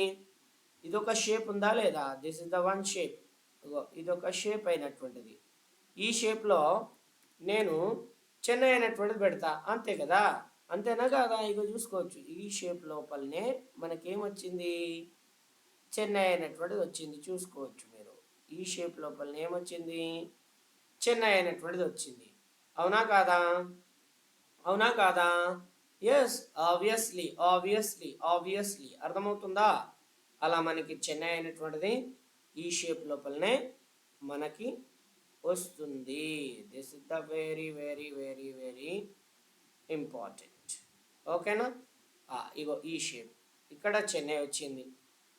ఇదొక షేప్ ఉందా లేదా, this is the one shape. ఇగో ఇదొక షేప్ అయినటువంటిది. ఈ షేప్లో నేను చెన్నై అయినటువంటిది పెడతా, అంతే కదా? అంతేనా కాదా? ఇగో చూసుకోవచ్చు, ఈ షేప్ లోపలనే మనకేమొచ్చింది, చెన్నై అయినటువంటిది వచ్చింది. చూసుకోవచ్చు మీరు, ఈ షేప్ లోపలనే ఏమొచ్చింది, చెన్నై అయినటువంటిది వచ్చింది. అవునా కాదా? అవునా కాదా? Yes, obviously obviously obviously. అర్థమవుతుందా? అలా మనకి చెన్నై అయినటువంటిది ఈ షేప్ లోపలనే మనకి వస్తుంది. This is the very very very very important. ఓకేనా? ఇగో ఈ షేప్, ఇక్కడ చెన్నై వచ్చింది.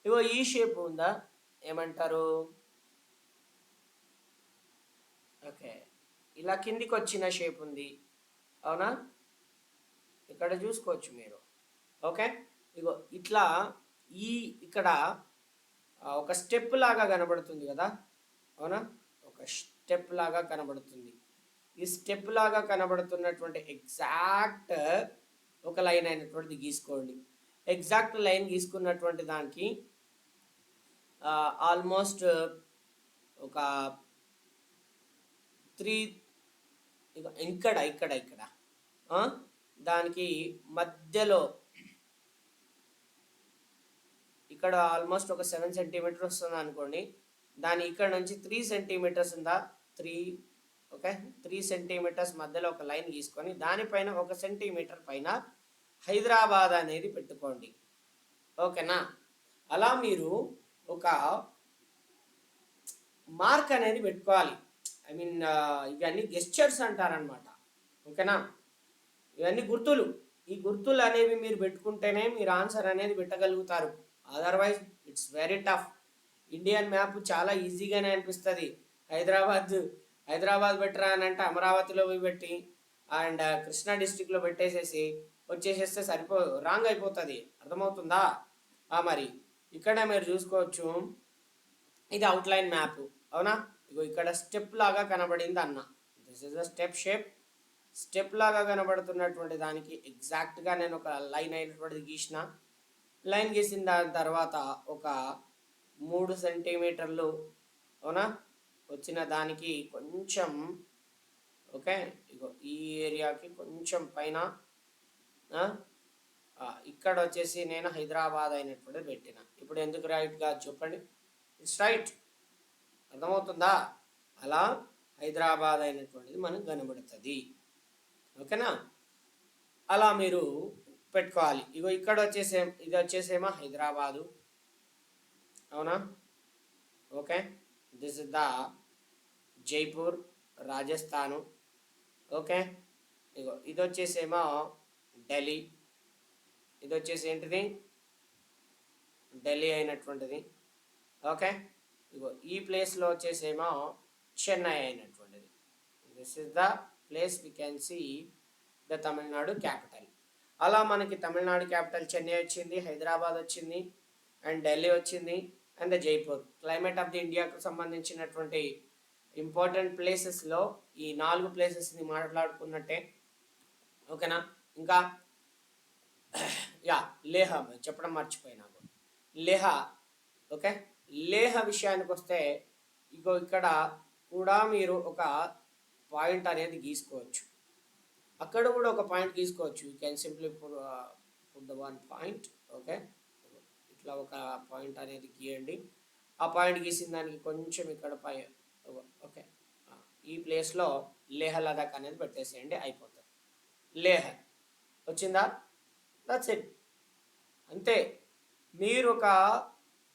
ఇగో ఈ షేప్ ఉందా, ఏమంటారు, ఓకే, ఇలా కిందికి వచ్చిన షేప్ ఉంది. అవునా? ఇక్కడ చూసుకోవచ్చు మీరు. ఓకే, ఇగో ఇట్లా ఇక్కడ ఒక స్టెప్ లాగా కనబడుతుంది కదా, అవునా? ఒక స్టెప్ లాగా కనబడుతుంది. ఈ స్టెప్ లాగా కనబడుతున్నటువంటి ఎగ్జాక్ట్ ఒక లైన్ అయినటువంటిది గీసుకోండి. ఎగ్జాక్ట్ లైన్ గీసుకున్నటువంటి దానికి ఆల్మోస్ట్ ఒక 3 ఇక్కడ ఇక్కడ ఇక్కడ దానికి మధ్యలో ఇక్కడ ఆల్మోస్ట్ ఒక 7 సెంటీమీటర్ వస్తుంది అనుకోండి. దాని ఇక్కడ నుంచి 3 సెంటీమీటర్స్ ఉందా, 3 ఓకే 3 సెంటీమీటర్స్ మధ్యలో ఒక లైన్ గీసుకొని దానిపైన 1 సెంటీమీటర్ పైన హైదరాబాద్ అనేది పెట్టుకోండి. ఓకేనా? అలా మీరు ఒక మార్క్ అనేది పెట్టుకోవాలి. ఐ మీన్ ఇవన్నీ గెస్చర్స్ అంటారనమాట. ఓకేనా? ఇవన్నీ గుర్తులు. ఈ గుర్తులు అనేవి మీరు పెట్టుకుంటేనే మీరు ఆన్సర్ అనేది పెట్టగలుగుతారు. Otherwise it's very tough. Indian map చాలా ఈజీగానే అనిపిస్తుంది. హైదరాబాద్ పెట్టరా అని అంటే అమరావతిలో పోయి పెట్టి అండ్ కృష్ణా డిస్టిక్లో పెట్టేసేసి వచ్చేసేస్తే రాంగ్ అయిపోతుంది. అర్థమవుతుందా? మరి ఇక్కడ మీరు చూసుకోవచ్చు, ఇది అవుట్లైన్ మ్యాప్. అవునా? ఇగో ఇక్కడ స్టెప్ లాగా కనబడింది అన్న, this is the step shape. Step లాగా కనబడుతున్నటువంటి దానికి ఎగ్జాక్ట్గా నేను ఒక లైన్ అయినటువంటిది గీసిన. లైన్ గీసిన దాని తర్వాత ఒక 3 సెంటీమీటర్లు అవునా వచ్చిన దానికి కొంచెం ఓకే, ఇగో ఈ ఏరియాకి కొంచెం పైన ఇక్కడ వచ్చేసి నేను హైదరాబాద్ అయినటువంటిది పెట్టిన. ఇప్పుడు ఎందుకు రైట్గా చెప్పండి? It's right. అర్థమవుతుందా? అలా హైదరాబాద్ అయినటువంటిది మనకు కనబడుతుంది. ఓకేనా? అలా మీరు పెట్టుకోవాలి. ఇగో ఇక్కడ ఇది వచ్చేసేమో హైదరాబాదు, అవునా? Okay, this is the Jaipur, Rajasthan. Okay, ఇగో ఇది వచ్చేసేమో ఢిల్లీ, ఇది వచ్చేసి ఏంటిది, ఢిల్లీ అయినటువంటిది. ఓకే, ఇగో ఈ ప్లేస్లో వచ్చేసేమో చెన్నై అయినటువంటిది. This is the place we can see the Tamil Nadu capital. అలా మనకి తమిళనాడు క్యాపిటల్ చెన్నై వచ్చింది, హైదరాబాద్ వచ్చింది, అండ్ ఢిల్లీ వచ్చింది, and the Jaipur. Climate of the ఇండియాకు సంబంధించినటువంటి ఇంపార్టెంట్ ప్లేసెస్లో ఈ 4 ప్లేసెస్ని మాట్లాడుకున్నట్టే. ఓకేనా? ఇంకా యా లేహ చెప్పడం మర్చిపోయినా, లేహ. ఓకే, లేహ విషయానికి వస్తే ఇగో ఇక్కడ కూడా మీరు ఒక పాయింట్ అనేది గీసుకోవచ్చు, అక్కడ కూడా ఒక పాయింట్ గీసుకోవచ్చు. You can simply put the one point. Okay, ఇట్లా ఒక పాయింట్ అనేది గీయండి. ఆ పాయింట్ గీసిన దానికి కొంచెం ఇక్కడ పై, ఓకే, ఈ ప్లేస్లో లేహ లదాఖ్ అనేది పెట్టేసేయండి, అయిపోతుంది. లేహ వచ్చిందా? దట్స్ ఇట్, అంతే. మీరు ఒక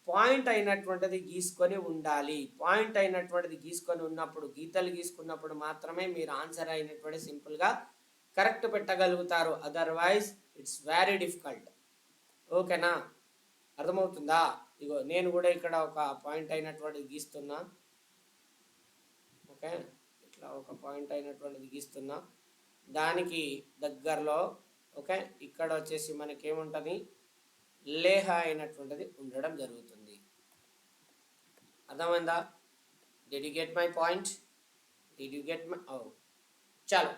పాయింట్ అయినటువంటిది గీసుకొని ఉండాలి. పాయింట్ అయినటువంటిది గీసుకొని ఉన్నప్పుడు, గీతలు గీసుకున్నప్పుడు మాత్రమే మీరు ఆన్సర్ అయినటువంటి సింపుల్గా కరెక్ట్ పెట్టగలుగుతారు. Otherwise it's very difficult. ఓకేనా? అర్థమవుతుందా? ఇగో నేను కూడా ఇక్కడ ఒక పాయింట్ అయినటువంటిది గీస్తున్నా. ఓకే, ఇట్లా ఒక పాయింట్ అయినటువంటిది గీస్తున్నా, దానికి దగ్గరలో ఓకే ఇక్కడ వచ్చేసి మనకి ఏముంటుంది, లేహ అయినటువంటిది ఉండడం జరుగుతుంది. అర్థమైందా? Did you get my point? Did you get my చలో,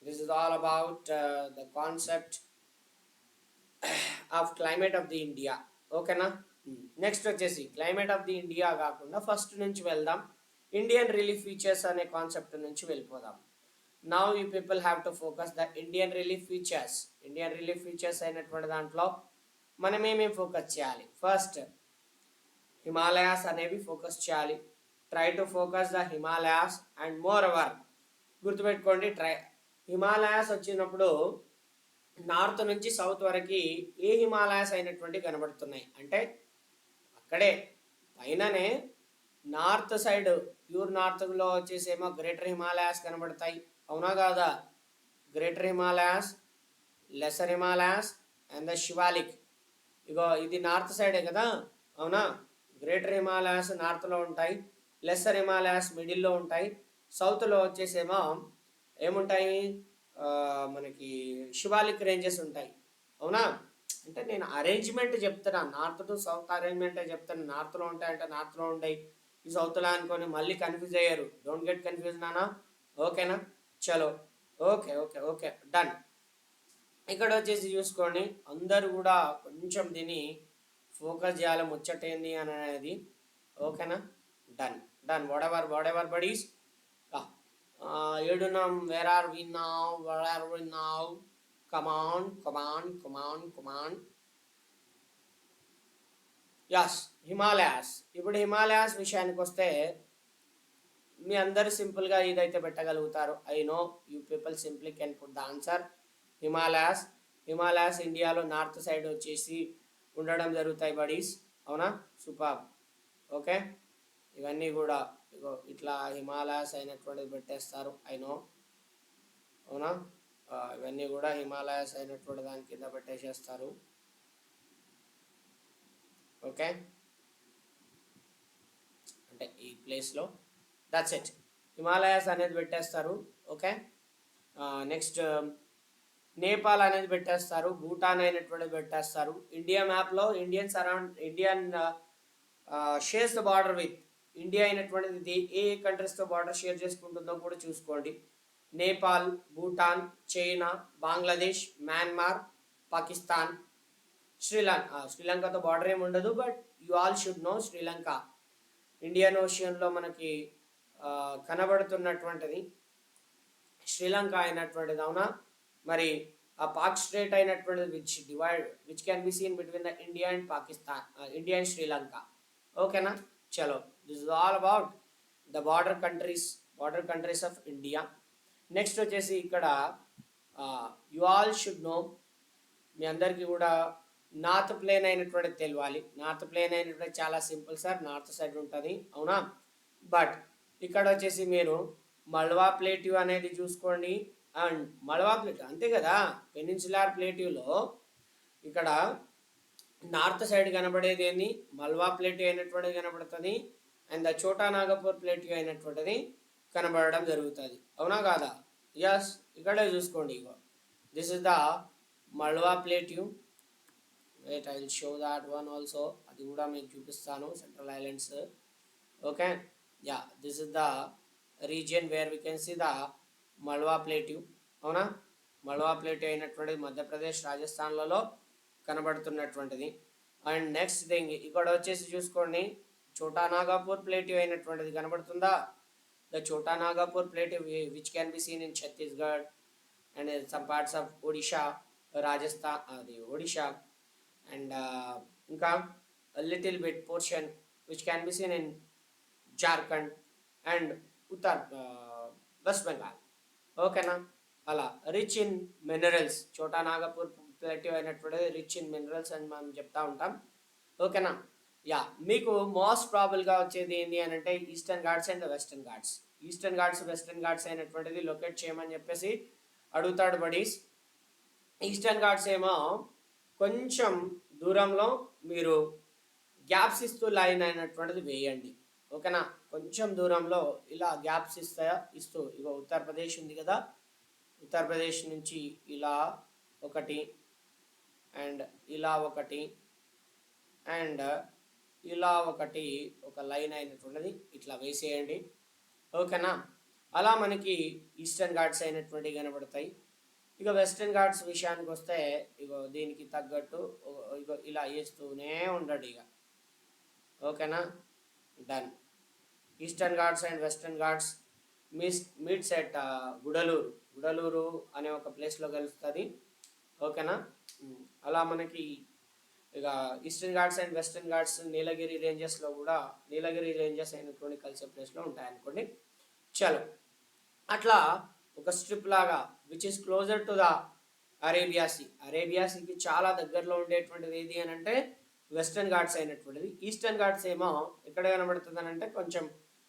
this is all about the concept of climate of the India. ఓకేనా? నెక్స్ట్ వచ్చేసి క్లైమేట్ ఆఫ్ ది ఇండియా కాకుండా ఫస్ట్ నుంచి వెళ్దాం, ఇండియన్ రిలీఫ్ ఫీచర్స్ అనే కాన్సెప్ట్ నుంచి వెళ్ళిపోదాం. Now you people have to focus the Indian relief features. Indian relief features అయినటువంటి దాంట్లో మనం ఏమేమి ఫోకస్ చేయాలి? ఫస్ట్ హిమాలయాస్ అనేవి ఫోకస్ చేయాలి. Try to focus the Himalayas and more over గుర్తుపెట్టుకోండి, హిమాలయాస్ వచ్చినప్పుడు నార్త్ నుంచి సౌత్ వరకు ఏ హిమాలయాస్ అయినటువంటి కనబడుతున్నాయి అంటే అక్కడే పైననే నార్త్ సైడ్ ప్యూర్ నార్త్లో వచ్చేసేమో గ్రేటర్ హిమాలయాస్ కనబడతాయి, అవునా కాదా? Greater Himalayas, lesser Himalayas and the Shivalik. ఇగో ఇది నార్త్ సైడే కదా, అవునా? గ్రేటర్ హిమాలయాస్ నార్త్లో ఉంటాయి, లెస్సర్ హిమాలయాస్ మిడిల్లో ఉంటాయి, సౌత్లో వచ్చేసేమో ఏముంటాయి, మనకి శివాలిక్ రేంజెస్ ఉంటాయి, అవునా? అంటే నేను అరేంజ్మెంట్ చెప్తున్నా, నార్త్ టు సౌత్ అరేంజ్మెంటే చెప్తాను. నార్త్లో ఉంటాయంటే నార్త్లో ఉంటాయి, ఈ సౌత్లో అనుకొని మళ్ళీ కన్ఫ్యూజ్ అయ్యారు. డోంట్ గెట్ కన్ఫ్యూజ్ నానా, ఓకేనా? చలో, ఓకే ఓకే ఓకే డన్. ఇక్కడ వచ్చేసి చూసుకోండి, అందరూ కూడా కొంచెం దీన్ని ఫోకస్ చేయాలి, ముచ్చటేంది అని అనేది. ఓకేనా? Done done. Whatever buddies, ఏడున్నాం, where are we now, come on come on come on come on. Yes, Himalayas. ఇప్పుడు హిమాలయాస్ విషయానికి వస్తే మీ అందరు సింపుల్గా ఇదైతే పెట్టగలుగుతారు. I know you people simply can put the answer Himalayas. Himalayas ఇండియాలో నార్త్ సైడ్ వచ్చేసి ఉండడం జరుగుతాయి బడీస్, అవునా? సూపర్. ఓకే, ఇవన్నీ కూడా ఇగో ఇట్లా హిమాలయాస్ అయినటువంటిది పెట్టేస్తారు, ఐ నో, అవునా? ఇవన్నీ కూడా హిమాలయాస్ అయినటువంటి దాని కింద పెట్టేసేస్తారు. ఓకే, అంటే ఈ ప్లేస్లో దట్స్ ఇట్, హిమాలయాస్ అనేది పెట్టేస్తారు. ఓకే, నెక్స్ట్ నేపాల్ అనేది పెట్టేస్తారు, భూటాన్ అయినటువంటిది పెట్టేస్తారు. ఇండియా మ్యాప్లో Indian shares the border with India అయినటువంటిది ఏ కంట్రీస్తో బార్డర్ షేర్ చేసుకుంటుందో కూడా చూసుకోండి. నేపాల్, భూటాన్, చైనా, బంగ్లాదేశ్, మయన్మార్, పాకిస్తాన్, శ్రీలంకతో బార్డర్ ఏమి ఉండదు, but you all should know Sri Lanka Indian ఓషియన్లో మనకి కనబడుతున్నటువంటిది శ్రీలంక అయినటువంటిది, అవునా? మరి ఆ పాక్ స్ట్రేట్ అయినటువంటిది which can be seen between the India and Pakistan, India and Sri Lanka. ఓకేనా? చలో, this is all about the border countries of India. Next వచ్చేసి ఇక్కడ యు ఆల్ షుడ్ నో, మీ అందరికీ కూడా నార్త్ ప్లేన్ అయినటువంటి తెలియాలి. నార్త్ ప్లేన్ అయినటువంటి చాలా సింపుల్ సార్, నార్త్ సైడ్ ఉంటుంది అవునా. బట్ ఇక్కడ వచ్చేసి మీరు మల్వా ప్లేట్యూ అనేది చూసుకోండి. అండ్ మల్వా ప్లేట్యూ అంతే కదా, పెనిన్సులార్ ప్లేట్యూలో ఇక్కడ నార్త్ సైడ్ కనబడేది ఏంది, మల్వా ప్లేట్యూ అయినటువంటిది కనబడుతుంది. And the Chota Nagpur plateau అయినటువంటిది కనబడడం జరుగుతుంది అవునా కాదా. ఎస్, ఇక్కడే చూసుకోండి. ఇగో this is the Malwa plateau. Wait I will show that one also, అది కూడా మీకు చూపిస్తాను, central islands. Okay, ya this is the region where we can see the Malwa plateau అవునా. మల్వా ప్లేట్యూ అయినటువంటిది మధ్యప్రదేశ్ రాజస్థాన్లలో కనబడుతున్నటువంటిది. అండ్ నెక్స్ట్ థింగ్ ఇక్కడ వచ్చేసి చూసుకోండి, చోటా నాగపూర్ ప్లేట్యూ అయినటువంటిది కనబడుతుందా. The Chota Nagpur plateau which can be seen in Chhattisgarh and some parts of Odisha, Rajasthan, అది ఒడిషా. అండ్ ఇంకా little bit portion which can be seen in Jharkhand and Uttar West Bengal. ఓకేనా. అలా rich in minerals, Chota Nagpur plateau అయినటువంటిది రిచ్ ఇన్ మినరల్స్ అని మనం చెప్తా ఉంటాం. ఓకేనా. యా, మీకు మోస్ట్ ప్రాబుల్గా వచ్చేది ఏంటి అని అంటే Eastern Ghats and Western Ghats. Eastern Ghats Western Ghats అయినటువంటిది లొకేట్ చేయమని చెప్పేసి అడుగుతాడు బడీస్. ఈస్టర్న్ ఘాట్స్ ఏమో కొంచెం దూరంలో మీరు గ్యాప్స్ ఇస్తూ లైన్ అయినటువంటిది వేయండి. ఓకేనా, కొంచెం దూరంలో ఇలా గ్యాప్స్ ఇస్తూ ఇగో ఉత్తరప్రదేశ్ ఉంది కదా, ఉత్తరప్రదేశ్ నుంచి ఇలా ఒకటి అండ్ ఇలా ఒకటి అండ్ ఇలా ఒకటి, ఒక లైన్ అయినటువంటిది ఇట్లా వేసేయండి. ఓకేనా. అలా మనకి ఈస్టర్న్ ఘాట్స్ అయినటువంటివి కనబడతాయి. ఇక వెస్టర్న్ ఘాట్స్ విషయానికి వస్తే ఇగో దీనికి తగ్గట్టు ఇగో ఇలా వేస్తూనే ఉండండి ఇక. ఓకేనా, done. Eastern Ghats and Western Ghats meets at Gudalur అనే ఒక ప్లేస్లో కలుస్తుంది. ఓకేనా. అలా మనకి ఇక Eastern Ghats and Western Ghats Nilgiri రేంజెస్లో కూడా, నీలగిరి రేంజెస్ అయినటువంటి కలిసే ప్లేస్లో ఉంటాయనుకోండి. చలో, అట్లా ఒక స్ట్రిప్ లాగా which is closer to the Arabia sea. Arabia సీకి చాలా దగ్గరలో ఉండేటువంటిది ఏది అని అంటే వెస్టర్న్ ఘాట్స్ అయినటువంటిది. ఈస్టర్న్ ఘాట్స్ ఏమో ఎక్కడ కనబడుతుంది అని అంటే కొంచెం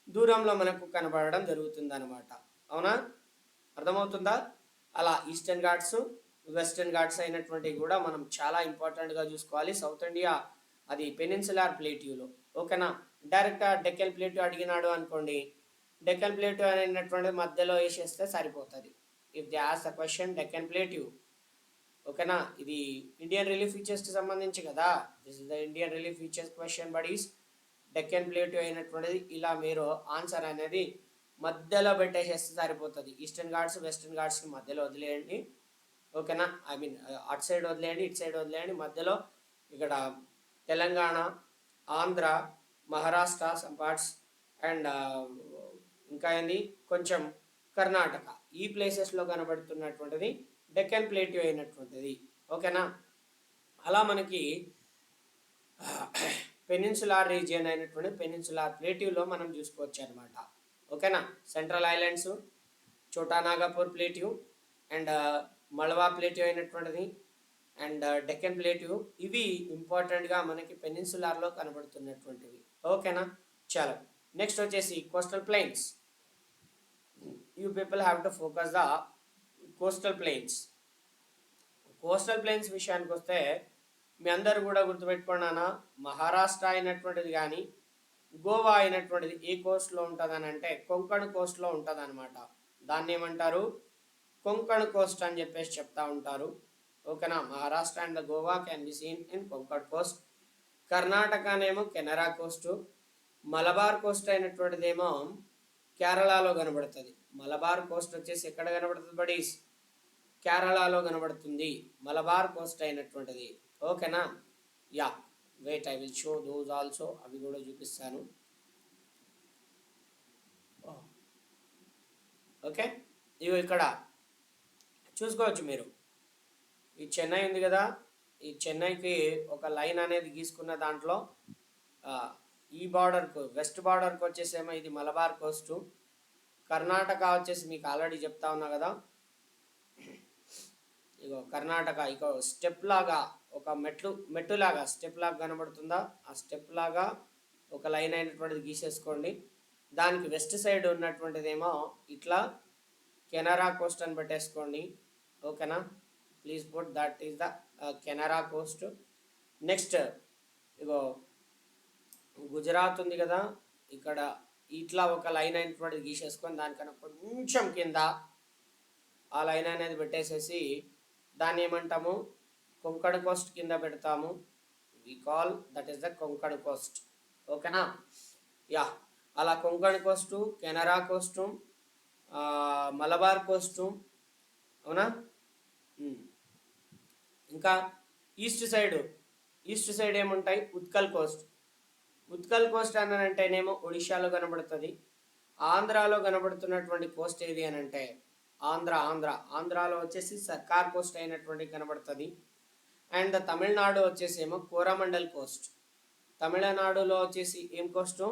దూరంలో మనకు కనబడడం జరుగుతుంది అనమాట. అవునా, అర్థమవుతుందా. అలా ఈస్టర్న్ ఘాట్స్ వెస్టర్న్ ఘాట్స్ అయినటువంటివి కూడా మనం చాలా ఇంపార్టెంట్గా చూసుకోవాలి. సౌత్ ఇండియా అది పెనిన్సులార్ ప్లేట్యూలో. ఓకేనా. డైరెక్ట్ డెక్కన్ ప్లేట్యూ అడిగినాడు అనుకోండి, డెక్కన్ ప్లేట్యూ అనేటువంటిది మధ్యలో వేసేస్తే సరిపోతుంది. If they ask the question Deccan plateau, ఓకేనా. ఇది ఇండియన్ రిలీఫ్ ఫీచర్స్కి సంబంధించి కదా, this is the Indian relief features question buddies. Deccan plateau అయినటువంటిది ఇలా మీరు ఆన్సర్ అనేది మధ్యలో పెట్టేసేస్తే సరిపోతుంది. ఈస్టర్న్ ఘాట్స్ వెస్టర్న్ ఘాట్స్కి మధ్యలో వదిలేయండి. ఓకేనా, ఐ మీన్ అటు సైడ్ వదిలేయండి, ఇటు సైడ్ వదిలేయండి. మధ్యలో ఇక్కడ Telangana, Andhra, Maharashtra some parts and ఇంకా ఏంది కొంచెం కర్ణాటక, ఈ ప్లేసెస్లో కనబడుతున్నటువంటిది డెక్కన్ ప్లేట్యూ అయినటువంటిది. ఓకేనా. అలా మనకి పెనిన్సులార్ రీజియన్ అయినటువంటి పెనిన్సులార్ ప్లేట్యూలో మనం చూసుకోవచ్చు అనమాట. ఓకేనా. సెంట్రల్ ఐలాండ్స్, చోటా Nagpur ప్లేట్యూ and మల్వా plateau అయినటువంటిది and Deccan ప్లేట్యూ, ఇవి ఇంపార్టెంట్గా మనకి పెనిన్సులార్లో కనబడుతున్నటువంటివి. ఓకేనా. చలో, నెక్స్ట్ వచ్చేసి coastal plains. You people have to focus the coastal plains. Coastal plains విషయానికి వస్తే మీ అందరు కూడా గుర్తుపెట్టుకున్నానా, మహారాష్ట్ర అయినటువంటిది కానీ గోవా అయినటువంటిది ఏ కోస్ట్లో ఉంటుందని అంటే కొంకణ్ కోస్ట్లో ఉంటుంది అనమాట. దాన్ని ఏమంటారు, కొంకణ్ కోస్ట్ అని చెప్పేసి చెప్తా ఉంటారు. ఓకేనా. Maharashtra and Goa can be seen in Konkan coast. కర్ణాటకనేమో కెనరా కోస్ట్. మలబార్ కోస్ట్ అయినటువంటిదేమో కేరళలో కనబడుతుంది. మలబార్ కోస్ట్ వచ్చేసి ఎక్కడ కనబడుతుంది బడీస్, కేరళలో కనబడుతుంది మలబార్ కోస్ట్ అయినటువంటిది. ఓకేనా. Yeah, wait I will show those also, అవి కూడా చూపిస్తాను. ఓకే, ఇవి ఇక్కడ చూసుకోవచ్చు మీరు. ఈ చెన్నై ఉంది కదా, ఈ చెన్నైకి ఒక లైన్ అనేది గీసుకున్న దాంట్లో ఈ బార్డర్కు వెస్ట్ బార్డర్కి వచ్చేసేమో ఇది మలబార్ కోస్టు. కర్ణాటక వచ్చేసి మీకు ఆల్రెడీ చెప్తా ఉన్నా కదా, ఇగో కర్ణాటక ఇగో స్టెప్ లాగా ఒక మెట్టులాగా స్టెప్ లాగా కనబడుతుందా, ఆ స్టెప్ లాగా ఒక లైన్ అయినటువంటిది గీసేసుకోండి. దానికి వెస్ట్ సైడ్ ఉన్నటువంటిదేమో ఇట్లా కెనరా కోస్ట్ అని పెట్టేసుకోండి. ఓకేనా, please put that is the Kanara coast. Next ఇగో గుజరాత్ ఉంది కదా, ఇక్కడ ఇట్లా ఒక లైన్ అయినటువంటిది గీసేసుకొని దానికన్నా కొంచెం కింద ఆ లైన్ అనేది పెట్టేసేసి దాన్ని ఏమంటాము, కొంకణ్ కోస్ట్ కింద పెడతాము. We call that is the Konkan coast. ఓకేనా, యా, అలా కొంకణ్ కోస్టు, కెనరా కోస్టు, మలబార్ కోస్టు, అవునా. ఇంకా ఈస్ట్ సైడ్ ఏముంటాయి, ఉత్కల్ కోస్ట్. ఉత్కల్ కోస్ట్ అని అంటేనేమో ఒడిశాలో కనబడుతుంది. ఆంధ్రాలో కనబడుతున్నటువంటి కోస్ట్ ఏది అని అంటే ఆంధ్రాలో వచ్చేసి సర్కార్ కోస్ట్ అయినటువంటి కనబడుతుంది. అండ్ తమిళనాడు వచ్చేసేమో కోరమండల్ కోస్ట్. తమిళనాడులో వచ్చేసి ఏం కోస్ట్,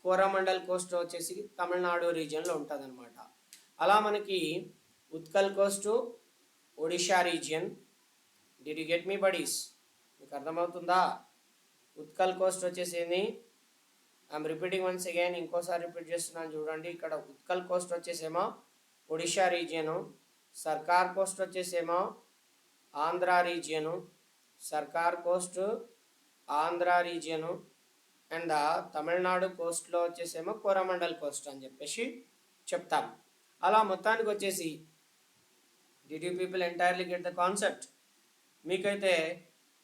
కోరమండల్ కోస్ట్ వచ్చేసి తమిళనాడు రీజియన్లో ఉంటుంది అనమాట. అలా మనకి Utkal Coast, Odisha region. Did you get me buddies? మీకు అర్థమవుతుందా? ఉత్కల్ కోస్ట్ వచ్చేసింది, ఐఎమ్ రిపీటింగ్ వన్స్ అగైన్, ఇంకోసారి రిపీట్ చేస్తున్నాను చూడండి. ఇక్కడ ఉత్కల్ కోస్ట్ వచ్చేసేమో ఒడిషా రీజియను, సర్కార్ కోస్ట్ వచ్చేసేమో Andhra region, Circar coast Andhra region, and Tamil Nadu కోస్ట్లో వచ్చేసేమో కోరమండల్ కోస్ట్ అని చెప్పేసి చెప్తాం. అలా మొత్తానికి వచ్చేసి did you people entirely get the concept? మీకైతే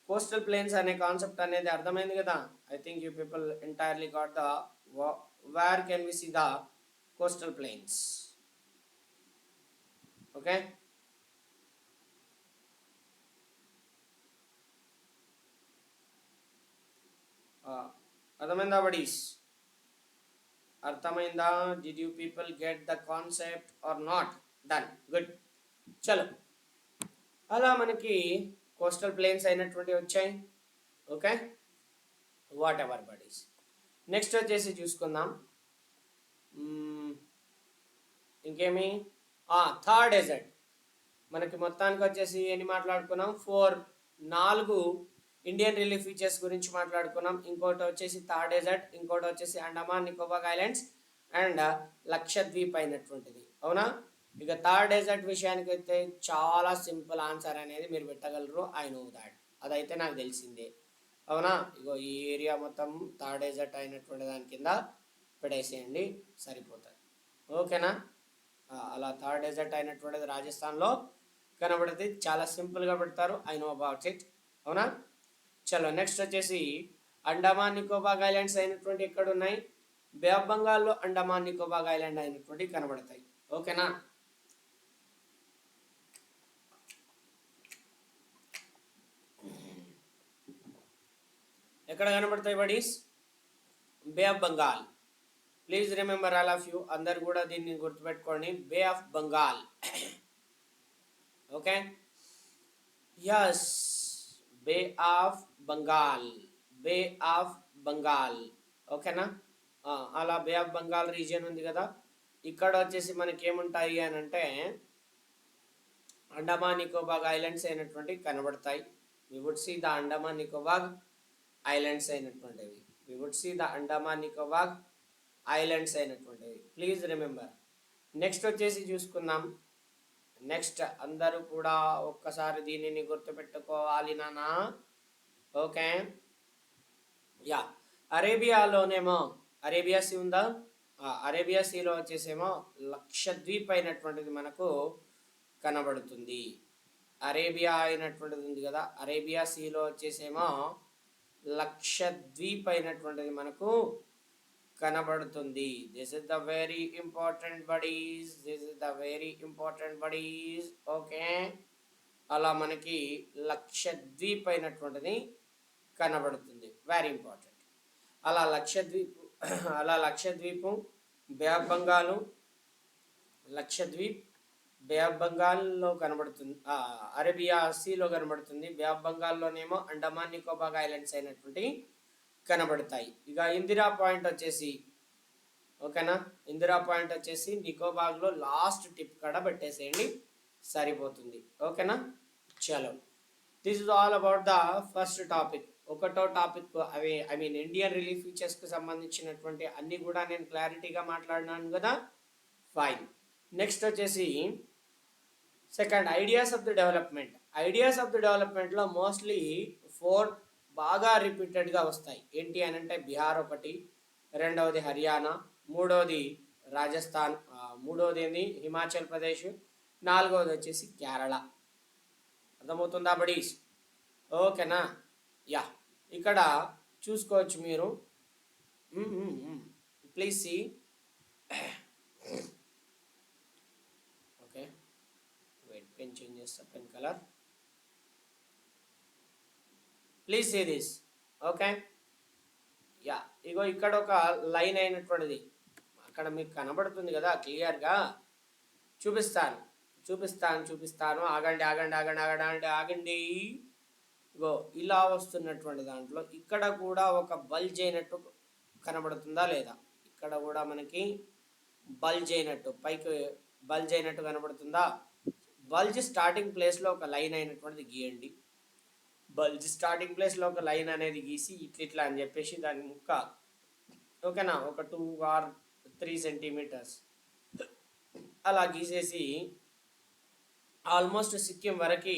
కోస్టల్ ప్లేన్స్ అనే కాన్సెప్ట్ అనేది అర్థమైంది కదా. I think you people entirely got the where can we see the coastal plains. Okay, అర్థమైందా బడీస్? అర్థమైందా? Did you people get the concept or not? Done, good. చలో, అలా మనకి కోస్టల్ ప్లేన్స్ అయినటువంటి వచ్చాయి. Okay, what ever buddies. Next వచ్చేసి చూసుకుందాం ఇంకేమి, థర్డ్ డెజర్ట్. మనకి మొత్తానికి వచ్చేసి ఎన్ని మాట్లాడుకున్నాం, 4 ఇండియన్ రిలీఫ్ ఫీచర్స్ గురించి మాట్లాడుకున్నాం. ఇంకోటి వచ్చేసి థర్డ్ డెజర్ట్, ఇంకోటి వచ్చేసి అండమాన్ నికోబార్ ఐలాండ్స్ అండ్ లక్షద్వీప్ అయినటువంటిది. అవునా, ఇక థర్డ్ డెజర్ట్ విషయానికి అయితే చాలా సింపుల్ ఆన్సర్ అనేది మీరు పెట్టగలరు. ఐ నో దాట్, అదైతే నాకు తెలిసిందే. అవునా, ఇగో ఈ ఏరియా మొత్తం థర్డ్ డెజర్ట్ అయినటువంటి దాని కింద పెట్టేసేయండి, సరిపోతుంది. ఓకేనా, అలా థర్డ్ డెజర్ట్ అయినటువంటిది రాజస్థాన్లో కనబడుతుంది. చాలా సింపుల్గా పెడతారు, ఐ నో అబౌట్ ఇట్. అవునా, చలో నెక్స్ట్ వచ్చేసి అండమాన్ నికోబార్ ఐలాండ్స్ అయినటువంటి ఎక్కడ ఉన్నాయి, బే ఆఫ్ బెంగాల్లో అండమాన్ నికోబార్ ఐలాండ్ అయినటువంటి కనబడతాయి. ఓకేనా, ఎక్కడ కనబడతాయి buddies? Bay of Bengal. Please remember all of you, అందరు కూడా దీన్ని గుర్తుపెట్టుకోండి, bay of Bengal. Okay, yes, bay of Bengal, bay of Bengal. ఓకేనా, అలా బే ఆఫ్ బెంగాల్ రీజియన్ ఉంది కదా, ఇక్కడ వచ్చేసి మనకి ఏముంటాయి అని అంటే అండమాన్ నికోబార్ ఐలాండ్స్ అయినటువంటి కనబడతాయి. We would see the Andaman Nicobar islands అయినటువంటివి, we would see the Andaman Nicobar islands అయినటువంటివి. Please remember. నెక్స్ట్ వచ్చేసి చూసుకుందాం. నెక్స్ట్ అందరూ కూడా ఒక్కసారి దీనిని గుర్తుపెట్టుకోవాలి నానా. ఓకే, యా, అరేబియాలోనేమో అరేబియా సీ ఉందా, అరేబియా సీలో వచ్చేసేమో లక్షద్వీప్ అయినటువంటిది మనకు కనబడుతుంది. అరేబియా అయినటువంటిది ఉంది కదా, అరేబియా సీలో వచ్చేసేమో లక్షద్వీప్ అయినటువంటిది మనకు కనబడుతుంది. This is the very important buddies, this is the very important buddies. Okay, అలా మనకి లక్షద్వీప్ అయినటువంటిది కనబడుతుంది, వెరీ ఇంపార్టెంట్. అలా Lakshadweep, bay of Bengal, Lakshadweep bay of బెంగాల్లో కనబడుతుంది, అరేబియా సీలో కనబడుతుంది. బే ఆఫ్ బెంగాల్లోనేమో అండమాన్ నికోబార్ ఐలాండ్స్ అయినటువంటి కనబడతాయి. ఇక ఇందిరా పాయింట్ వచ్చేసి, ఓకేనా, ఇందిరా పాయింట్ వచ్చేసి నికోబార్లో లాస్ట్ టిప్ కాడ పెట్టేసేయండి, సరిపోతుంది. ఓకేనా, చలో, this is all about the first topic. ఒకటో టాపిక్ అవి ఇండియన్ రిలీఫ్ ఫీచర్స్కి సంబంధించినటువంటి అన్ని కూడా నేను క్లారిటీగా మాట్లాడినాను కదా. ఫైన్. నెక్స్ట్ వచ్చేసి second, ideas of the development. Ideas of the డెవలప్మెంట్లో మోస్ట్లీ 4 బాగా రిపీటెడ్గా వస్తాయి. ఏంటి అని అంటే బీహార్ ఒకటి, రెండవది హర్యానా, మూడవది రాజస్థాన్, మూడవది ఏంది హిమాచల్ ప్రదేశ్, నాలుగవది వచ్చేసి కేరళ. అర్థమవుతుందా బడీస్? ఓకేనా? యా, ఇక్కడ చూసుకోవచ్చు మీరు. Please see. Okay, wait, pen change చేస్తా, pen colour. Please see this. Okay, yeah, ఇగో ఇక్కడ ఒక లైన్ అయినటువంటిది అక్కడ మీకు కనబడుతుంది కదా క్లియర్గా. చూపిస్తాను చూపిస్తాను చూపిస్తాను ఆగండి ఆగండి ఆగండి ఆగండి ఆగండి. ఇగో ఇలా వస్తున్నటువంటి దాంట్లో ఇక్కడ కూడా ఒక బల్జ్ అయినట్టు కనబడుతుందా లేదా? ఇక్కడ కూడా మనకి బల్జ్ అయినట్టు, పైకి బల్జ్ అయినట్టు కనబడుతుందా? బల్జ్ స్టార్టింగ్ ప్లేస్లో ఒక లైన్ అయినటువంటిది గీయండి. బల్జ్ స్టార్టింగ్ ప్లేస్లో ఒక లైన్ అనేది గీసి ఇట్లా అని చెప్పేసి దాని ముక్క, ఓకేనా, ఒక 2 or 3 సెంటీమీటర్స్ అలా గీసేసి ఆల్మోస్ట్ సిక్కిం వరకు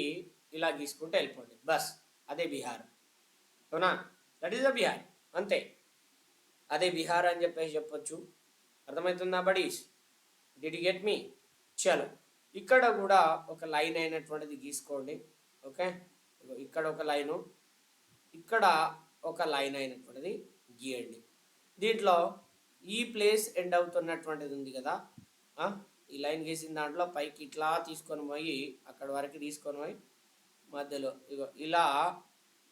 ఇలా గీసుకుంటూ వెళ్ళిపోండి. బస్, అదే బీహార్. అవునా? దట్ ఈస్ ద బీహార్, అంతే. అదే బీహార్ అని చెప్పేసి చెప్పొచ్చు. అర్థమవుతుందా buddies? Did you get me? చలో, ఇక్కడ కూడా ఒక లైన్ అయినటువంటిది గీసుకోండి. ఓకే, ఇక్కడ ఒక లైను, ఇక్కడ ఒక లైన్ అయినటువంటిది గీయండి. దీంట్లో ఈ ప్లేస్ ఎండ్ అవుతున్నటువంటిది ఉంది కదా, ఈ లైన్ గీసిన దాంట్లో పైకి ఇట్లా తీసుకొని పోయి అక్కడ వరకు తీసుకొని పోయి మధ్యలో ఇగో ఇలా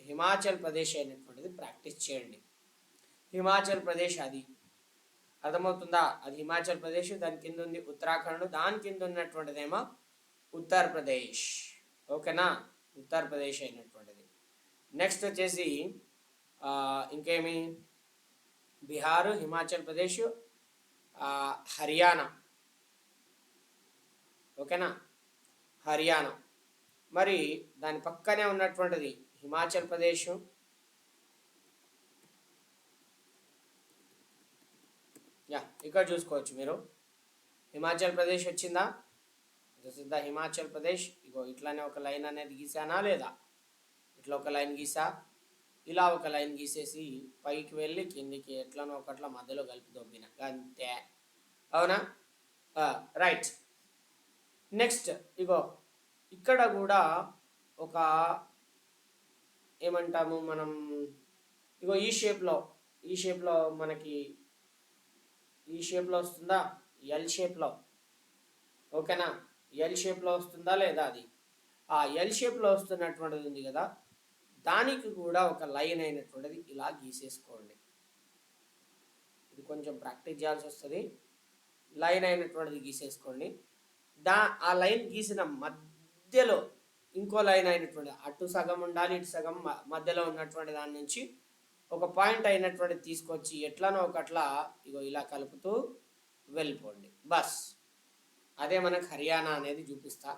హిమాచల్ ప్రదేశ్ అయినటువంటిది ప్రాక్టీస్ చేయండి. హిమాచల్ ప్రదేశ్ అది అర్థమవుతుందా? అది హిమాచల్ ప్రదేశ్, దాని కింద ఉంది ఉత్తరాఖండ్, దాని కింద ఉన్నటువంటిదేమో ఉత్తరప్రదేశ్. ఓకేనా? ఉత్తరప్రదేశ్ అయినటువంటిది. నెక్స్ట్ వచ్చేసి ఇంకేమి, బీహారు, హిమాచల్ ప్రదేశ్, హర్యానా. ఓకేనా? హర్యానా. మరి దాని పక్కనే ఉన్నటువంటిది హిమాచల్ ప్రదేశ్, యా, ఇక్కడ చూసుకోవచ్చు మీరు. హిమాచల్ ప్రదేశ్ వచ్చిందా? This is the Himachal Pradesh. ఇగో ఇట్లానే ఒక లైన్ అనేది గీసానా లేదా? ఇట్లా ఒక లైన్ గీసా, ఇలా ఒక లైన్ గీసేసి పైకి వెళ్ళి కిందికి ఎట్లనో ఒకట్లా మధ్యలో కలిపి దొబ్బిన, అంతే. అవునా? రైట్. నెక్స్ట్ ఇగో ఇక్కడ కూడా ఒక ఏమంటాము మనం, ఇగో ఈ షేప్లో మనకి ఈ షేప్లో వస్తుందా? ఎల్ షేప్లో. ఓకేనా? ఎల్ షేప్లో వస్తుందా లేదా? అది ఆ ఎల్ షేప్లో వస్తున్నటువంటిది ఉంది కదా, దానికి కూడా ఒక లైన్ అయినటువంటిది ఇలా గీసేసుకోండి. ఇది కొంచెం ప్రాక్టీస్ చేయాల్సి వస్తుంది. లైన్ అయినటువంటిది గీసేసుకోండి. ఆ లైన్ గీసిన మధ్యలో ఇంకో లైన్ అయినటువంటి, అటు సగం ఉండాలి, ఇటు సగం, మధ్యలో ఉన్నటువంటి దాని నుంచి ఒక పాయింట్ అయినటువంటి తీసుకొచ్చి ఎట్లనో ఒకట్లా ఇగో ఇలా కలుపుతూ వెళ్ళిపోండి. బస్, అదే మనకు హర్యానా అనేది చూపిస్తా.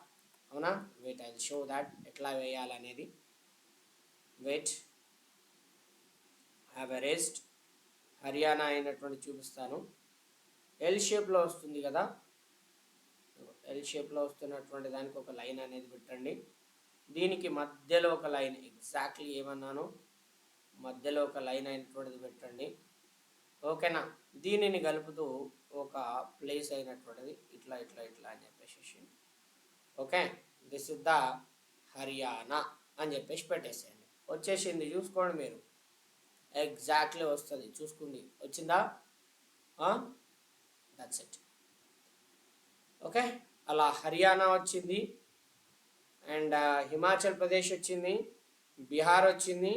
అవునా? Wait, I will show that ఎట్లా వేయాలనేది. Wait, have erased. హర్యానా అయినటువంటి చూపిస్తాను. ఎల్ షేప్లో వస్తుంది కదా, ఎల్ షేప్లో వస్తున్నటువంటి దానికి ఒక లైన్ అనేది పెట్టండి. దీనికి మధ్యలో ఒక లైన్, ఎగ్జాక్ట్లీ ఏమన్నాను, మధ్యలో ఒక లైన్ అయినటువంటిది పెట్టండి. ఓకేనా? దీనిని కలుపుతూ ఒక ప్లేస్ అయినటువంటిది ఇట్లా ఇట్లా ఇట్లా అని చెప్పేసి, okay, this is the Haryana అని చెప్పేసి పెట్టేసేయండి. వచ్చేసింది, చూసుకోండి మీరు. ఎగ్జాక్ట్లీ వస్తుంది, చూసుకోండి. వచ్చిందా? That's it. ఓకే, అలా హర్యానా వచ్చింది, అండ్ హిమాచల్ ప్రదేశ్ వచ్చింది, బీహార్ వచ్చింది,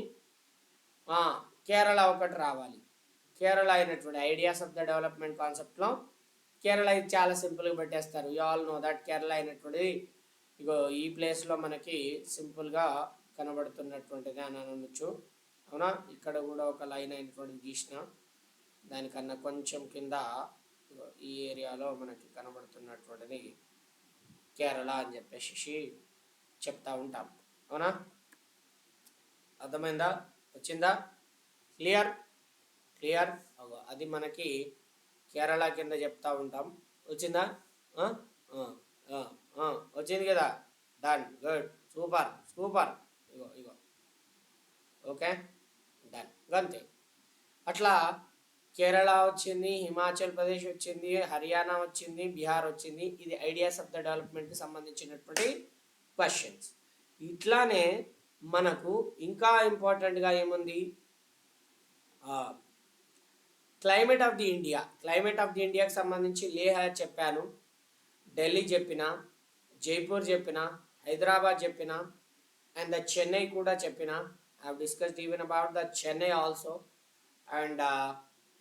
కేరళ ఒకటి రావాలి. కేరళ అయినటువంటి ఐడియాస్ ఆఫ్ ద డెవలప్మెంట్ కాన్సెప్ట్లో కేరళ ఇది చాలా సింపుల్గా పెట్టేస్తారు. You all know that Kerala అయినటువంటిది ఇగో ఈ ప్లేస్లో మనకి సింపుల్గా కనబడుతున్నటువంటిది అని అనొచ్చు. అవునా? ఇక్కడ కూడా ఒక లైన్ అయినటువంటిది గీసిన, దానికన్నా కొంచెం కింద ఈ ఏరియాలో మనకి కనబడుతున్నటువంటిది కేరళ అని చెప్పేసి చెప్తా ఉంటాం. అవునా? అర్థమైందా? వచ్చిందా? క్లియర్? క్లియర్. అది మనకి కేరళ కింద చెప్తా ఉంటాం. వచ్చిందా? ఆ? ఆ, ఆ, ఆ, వచ్చింది కదా. Done, good, super super. ఇగో ఇగో, ఓకే, డన్, అంతే. అట్లా కేరళ వచ్చింది, హిమాచల్ ప్రదేశ్ వచ్చింది, హర్యానా వచ్చింది, బీహార్ వచ్చింది. ఇది ఐడియాస్ ఆఫ్ ద డెవలప్మెంట్కి సంబంధించినటువంటి క్వశ్చన్స్. ఇట్లానే మనకు ఇంకా ఇంపార్టెంట్గా ఏముంది, climate of the India. Climate of the ఇండియాకి సంబంధించి లేహ్ చెప్పాను, ఢిల్లీ చెప్పిన, జైపూర్ చెప్పిన, హైదరాబాద్ చెప్పిన, అండ్ ద చెన్నై కూడా చెప్పిన. I have discussed even about the Chennai also. And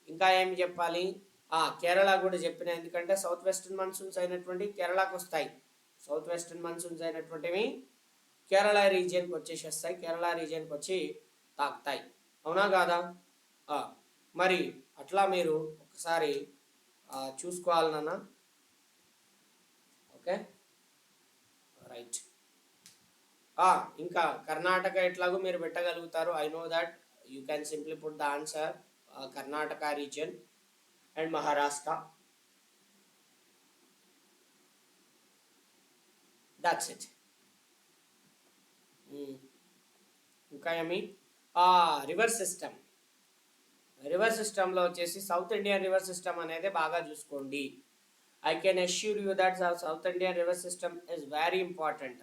ఇంకా ఏమి చెప్పాలి, కేరళ కూడా చెప్పిన, ఎందుకంటే సౌత్ వెస్టర్న్ మాన్సూన్స్ అయినటువంటి కేరళకు వస్తాయి. సౌత్ వెస్టర్న్ మాన్సూన్స్ అయినటువంటివి కేరళ రీజియన్కి వచ్చేసేస్తాయి, కేరళ రీజియన్కి వచ్చి తాకుతాయి. అవునా కాదా? మరి అట్లా మీరు ఒకసారి చూసుకోవాలి నాన్న. Okay, right. ఇంకా కర్ణాటక ఎట్లాగో మీరు పెట్టగలుగుతారు. I know that you can simply put the answer Karnataka region and Maharashtra. That's it. ఇంకా ఏమి, రివర్ సిస్టమ్. రివర్ సిస్టంలో వచ్చేసి సౌత్ ఇండియన్ రివర్ సిస్టమ్ అనేది బాగా చూసుకోండి. I can assure you that south Indian river system is very important.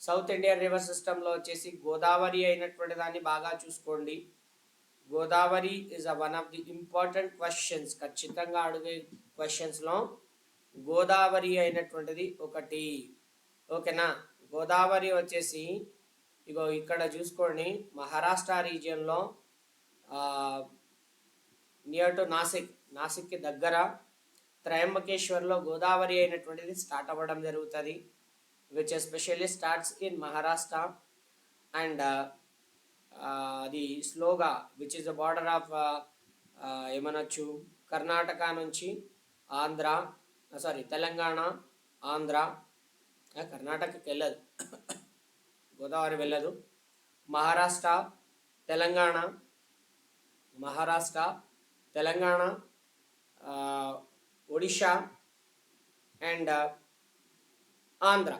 South Indian river సిస్టంలో వచ్చేసి గోదావరి అయినటువంటి దాన్ని బాగా చూసుకోండి. Godavari is one of the important questions. ఖచ్చితంగా అడిగే క్వశ్చన్స్లో గోదావరి అయినటువంటిది ఒకటి. ఓకేనా? గోదావరి వచ్చేసి ఇగో ఇక్కడ చూసుకోండి, మహారాష్ట్ర రీజియన్లో నియర్ టు నాసిక్కి దగ్గర త్రయంబకేశ్వర్లో గోదావరి అయినటువంటిది స్టార్ట్ అవ్వడం జరుగుతుంది, which especially starts in Maharashtra. And అది స్లోగా, which is the border of ఏమనొచ్చు, కర్ణాటక నుంచి ఆంధ్ర, తెలంగాణ, ఆంధ్ర. కర్ణాటకకి వెళ్ళదు, గోదావరి వెళ్ళదు. మహారాష్ట్ర, తెలంగాణ, ఒడిషా అండ్ ఆంధ్ర,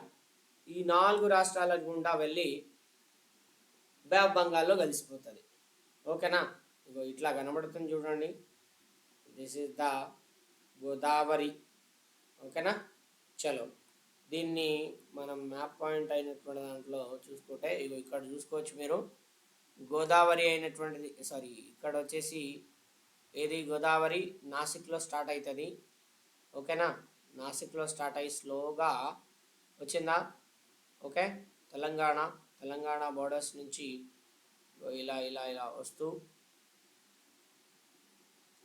ఈ 4 రాష్ట్రాల గుండా వెళ్ళి బే ఆఫ్ బెంగాల్లో కలిసిపోతుంది. ఓకేనా? ఇగో ఇట్లా కనబడుతుంది చూడండి, దిస్ ఇస్ ద గోదావరి. ఓకేనా? చలో, దీన్ని మనం మ్యాప్ పాయింట్ అయినటువంటి దాంట్లో చూసుకుంటే ఇగో ఇక్కడ చూసుకోవచ్చు మీరు. గోదావరి అయినటువంటిది, ఇక్కడ వచ్చేసి ఏది, గోదావరి నాసిక్లో స్టార్ట్ అవుతుంది. ఓకేనా? నాసిక్లో స్టార్ట్ అయ్యి స్లోగా వచ్చిందా? ఓకే, తెలంగాణ బోర్డర్స్ నుంచి ఇలా ఇలా ఇలా వస్తూ,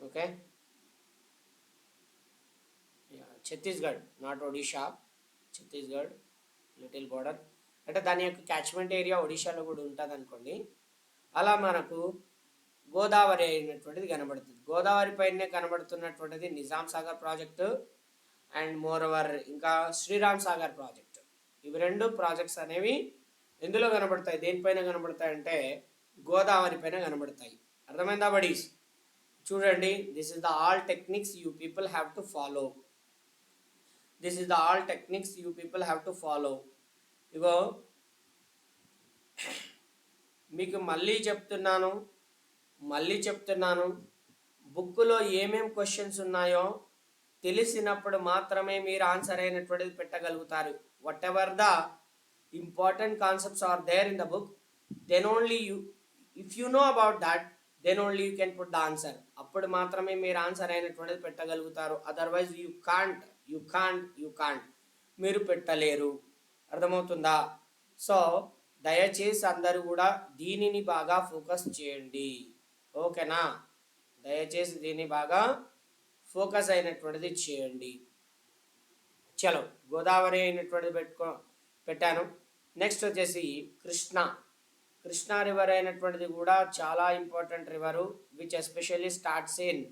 okay, Chhattisgarh, not Odisha, Chhattisgarh little border, అంటే దాని యొక్క క్యాచ్మెంట్ ఏరియా ఒడిషాలో కూడా ఉంటుంది అనుకోండి. అలా మనకు గోదావరి అయినటువంటిది కనబడుతుంది. గోదావరి పైనే కనబడుతున్నటువంటిది Nizam Sagar project and more over ఇంకా శ్రీరామ్ సాగర్ ప్రాజెక్ట్. ఇవి 2 ప్రాజెక్ట్స్ అనేవి ఎందులో కనబడతాయి, దేనిపైన కనబడతాయి అంటే గోదావరి పైన కనబడతాయి. అర్థమైందా బడీస్? చూడండి, this is the all techniques you people have to follow. ఇగో మీకు మళ్ళీ చెప్తున్నాను, బుక్లో ఏమేం క్వశ్చన్స్ ఉన్నాయో తెలిసినప్పుడు మాత్రమే మీరు ఆన్సర్ అయినటువంటిది పెట్టగలుగుతారు. Whatever the important concepts are there in the book, then only if you know about that, then only you can put the answer. అప్పుడు మాత్రమే మీరు ఆన్సర్ అయినటువంటిది పెట్టగలుగుతారు. అదర్వైజ్ యూ కాంట్, మీరు పెట్టలేరు. అర్థమవుతుందా? సో దయచేసి అందరూ కూడా దీనిని బాగా ఫోకస్ చేయండి. ఓకేనా? దయచేసి దీన్ని బాగా ఫోకస్ అయినటువంటిది చేయండి. చలో, గోదావరి అయినటువంటిది పెట్టాను. నెక్స్ట్ వచ్చేసి కృష్ణా రివర్ అయినటువంటిది కూడా చాలా important river, which especially starts in,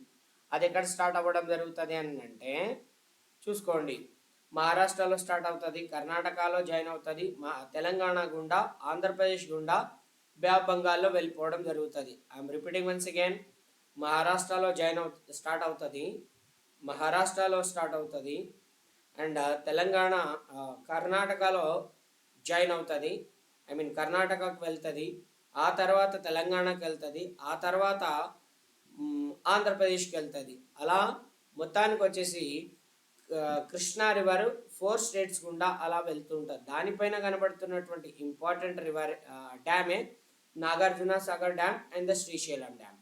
అది ఎక్కడ స్టార్ట్ అవ్వడం జరుగుతుంది అని అంటే చూసుకోండి, మహారాష్ట్రలో స్టార్ట్ అవుతుంది, కర్ణాటకలో జాయిన్ అవుతుంది, తెలంగాణ గుండా, ఆంధ్రప్రదేశ్ గుండా, బే ఆఫ్ బెంగాల్లో వెళ్ళిపోవడం జరుగుతుంది. I'm repeating once again. మహారాష్ట్రలో స్టార్ట్ అవుతుంది అండ్ తెలంగాణ, కర్ణాటకలో జాయిన్ అవుతుంది. ఐ మీన్ కర్ణాటకకు వెళ్తుంది, ఆ తర్వాత తెలంగాణకి వెళ్తుంది, ఆ తర్వాత ఆంధ్రప్రదేశ్కి వెళ్తుంది. అలా మొత్తానికి వచ్చేసి కృష్ణా రివర్ 4 స్టేట్స్ గుండా అలా వెళ్తుంటుంది. దానిపైన కనబడుతున్నటువంటి ఇంపార్టెంట్ రివర్ డ్యామే Nagarjuna Sagar dam and the Srisailam dam.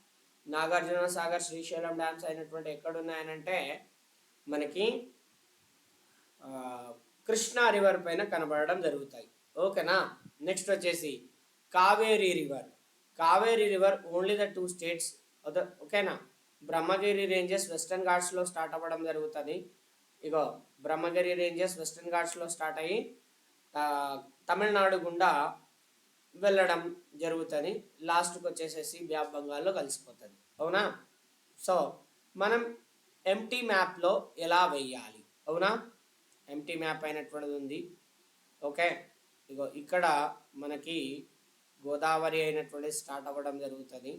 Nagarjuna Sagar, Srisailam dams అయినటువంటి ఎక్కడున్నాయనంటే మనకి కృష్ణా రివర్ పైన కనబడడం జరుగుతాయి. ఓకేనా. నెక్స్ట్ వచ్చేసి Kaveri river only the 2 states. ఓకేనా. బ్రహ్మగిరి రేంజెస్ వెస్టర్న్ ఘాట్స్లో స్టార్ట్ అవ్వడం జరుగుతుంది. ఇగో బ్రహ్మగిరి రేంజెస్ వెస్టర్న్ ఘాట్స్లో స్టార్ట్ అయ్యి తమిళనాడు గుండా వెళ్ళడం జరుగుతుంది. లాస్ట్కి వచ్చేసేసి బే ఆఫ్ బెంగాల్లో కలిసిపోతుంది. అవునా. సో మనం ఎంటీ మ్యాప్లో ఎలా వేయాలి? అవునా. ఎంటీ మ్యాప్ అయినటువంటిది ఉంది. ఓకే. ఇగో ఇక్కడ మనకి గోదావరి అయినటువంటి స్టార్ట్ అవ్వడం జరుగుతుంది.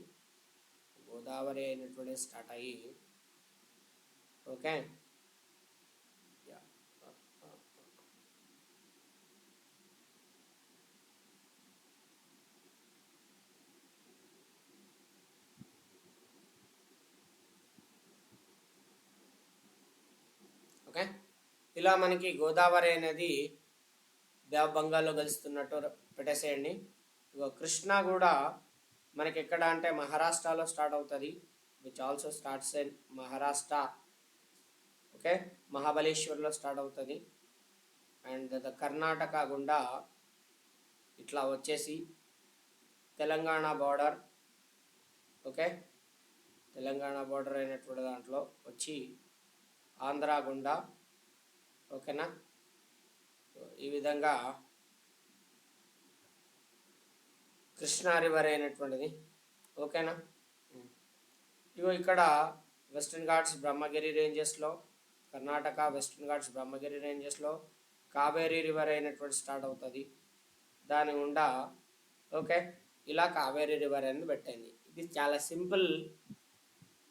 గోదావరి అయినటువంటి స్టార్ట్ అయ్యి ఓకే ఓకే ఇలా మనకి గోదావరి అనేది బే ఆఫ్ బెంగాల్లో కలుస్తున్నట్టు పెట్టేసేయండి. ఇగో కృష్ణా కూడా మనకి ఎక్కడ అంటే మహారాష్ట్రలో స్టార్ట్ అవుతుంది, which also starts in Maharashtra. Okay. మహాబలేశ్వర్లో స్టార్ట్ అవుతుంది అండ్ ద కర్ణాటక గుండా ఇట్లా వచ్చేసి Telangana border. Okay. Telangana border అయినటువంటి దాంట్లో వచ్చి ఆంధ్ర గుండా. ఓకేనా. ఈ విధంగా కృష్ణా రివర్ అయినటువంటిది. ఓకేనా. ఇగో ఇక్కడ వెస్టర్న్ ఘాట్స్ బ్రహ్మగిరి రేంజెస్లో, కర్ణాటక వెస్టర్న్ ఘాట్స్ బ్రహ్మగిరి రేంజెస్లో కావేరీ రివర్ అయినటువంటి స్టార్ట్ అవుతుంది. దాని గుండా ఓకే ఇలా కావేరీ రివర్ అనేది పెట్టండి. ఇది చాలా సింపుల్.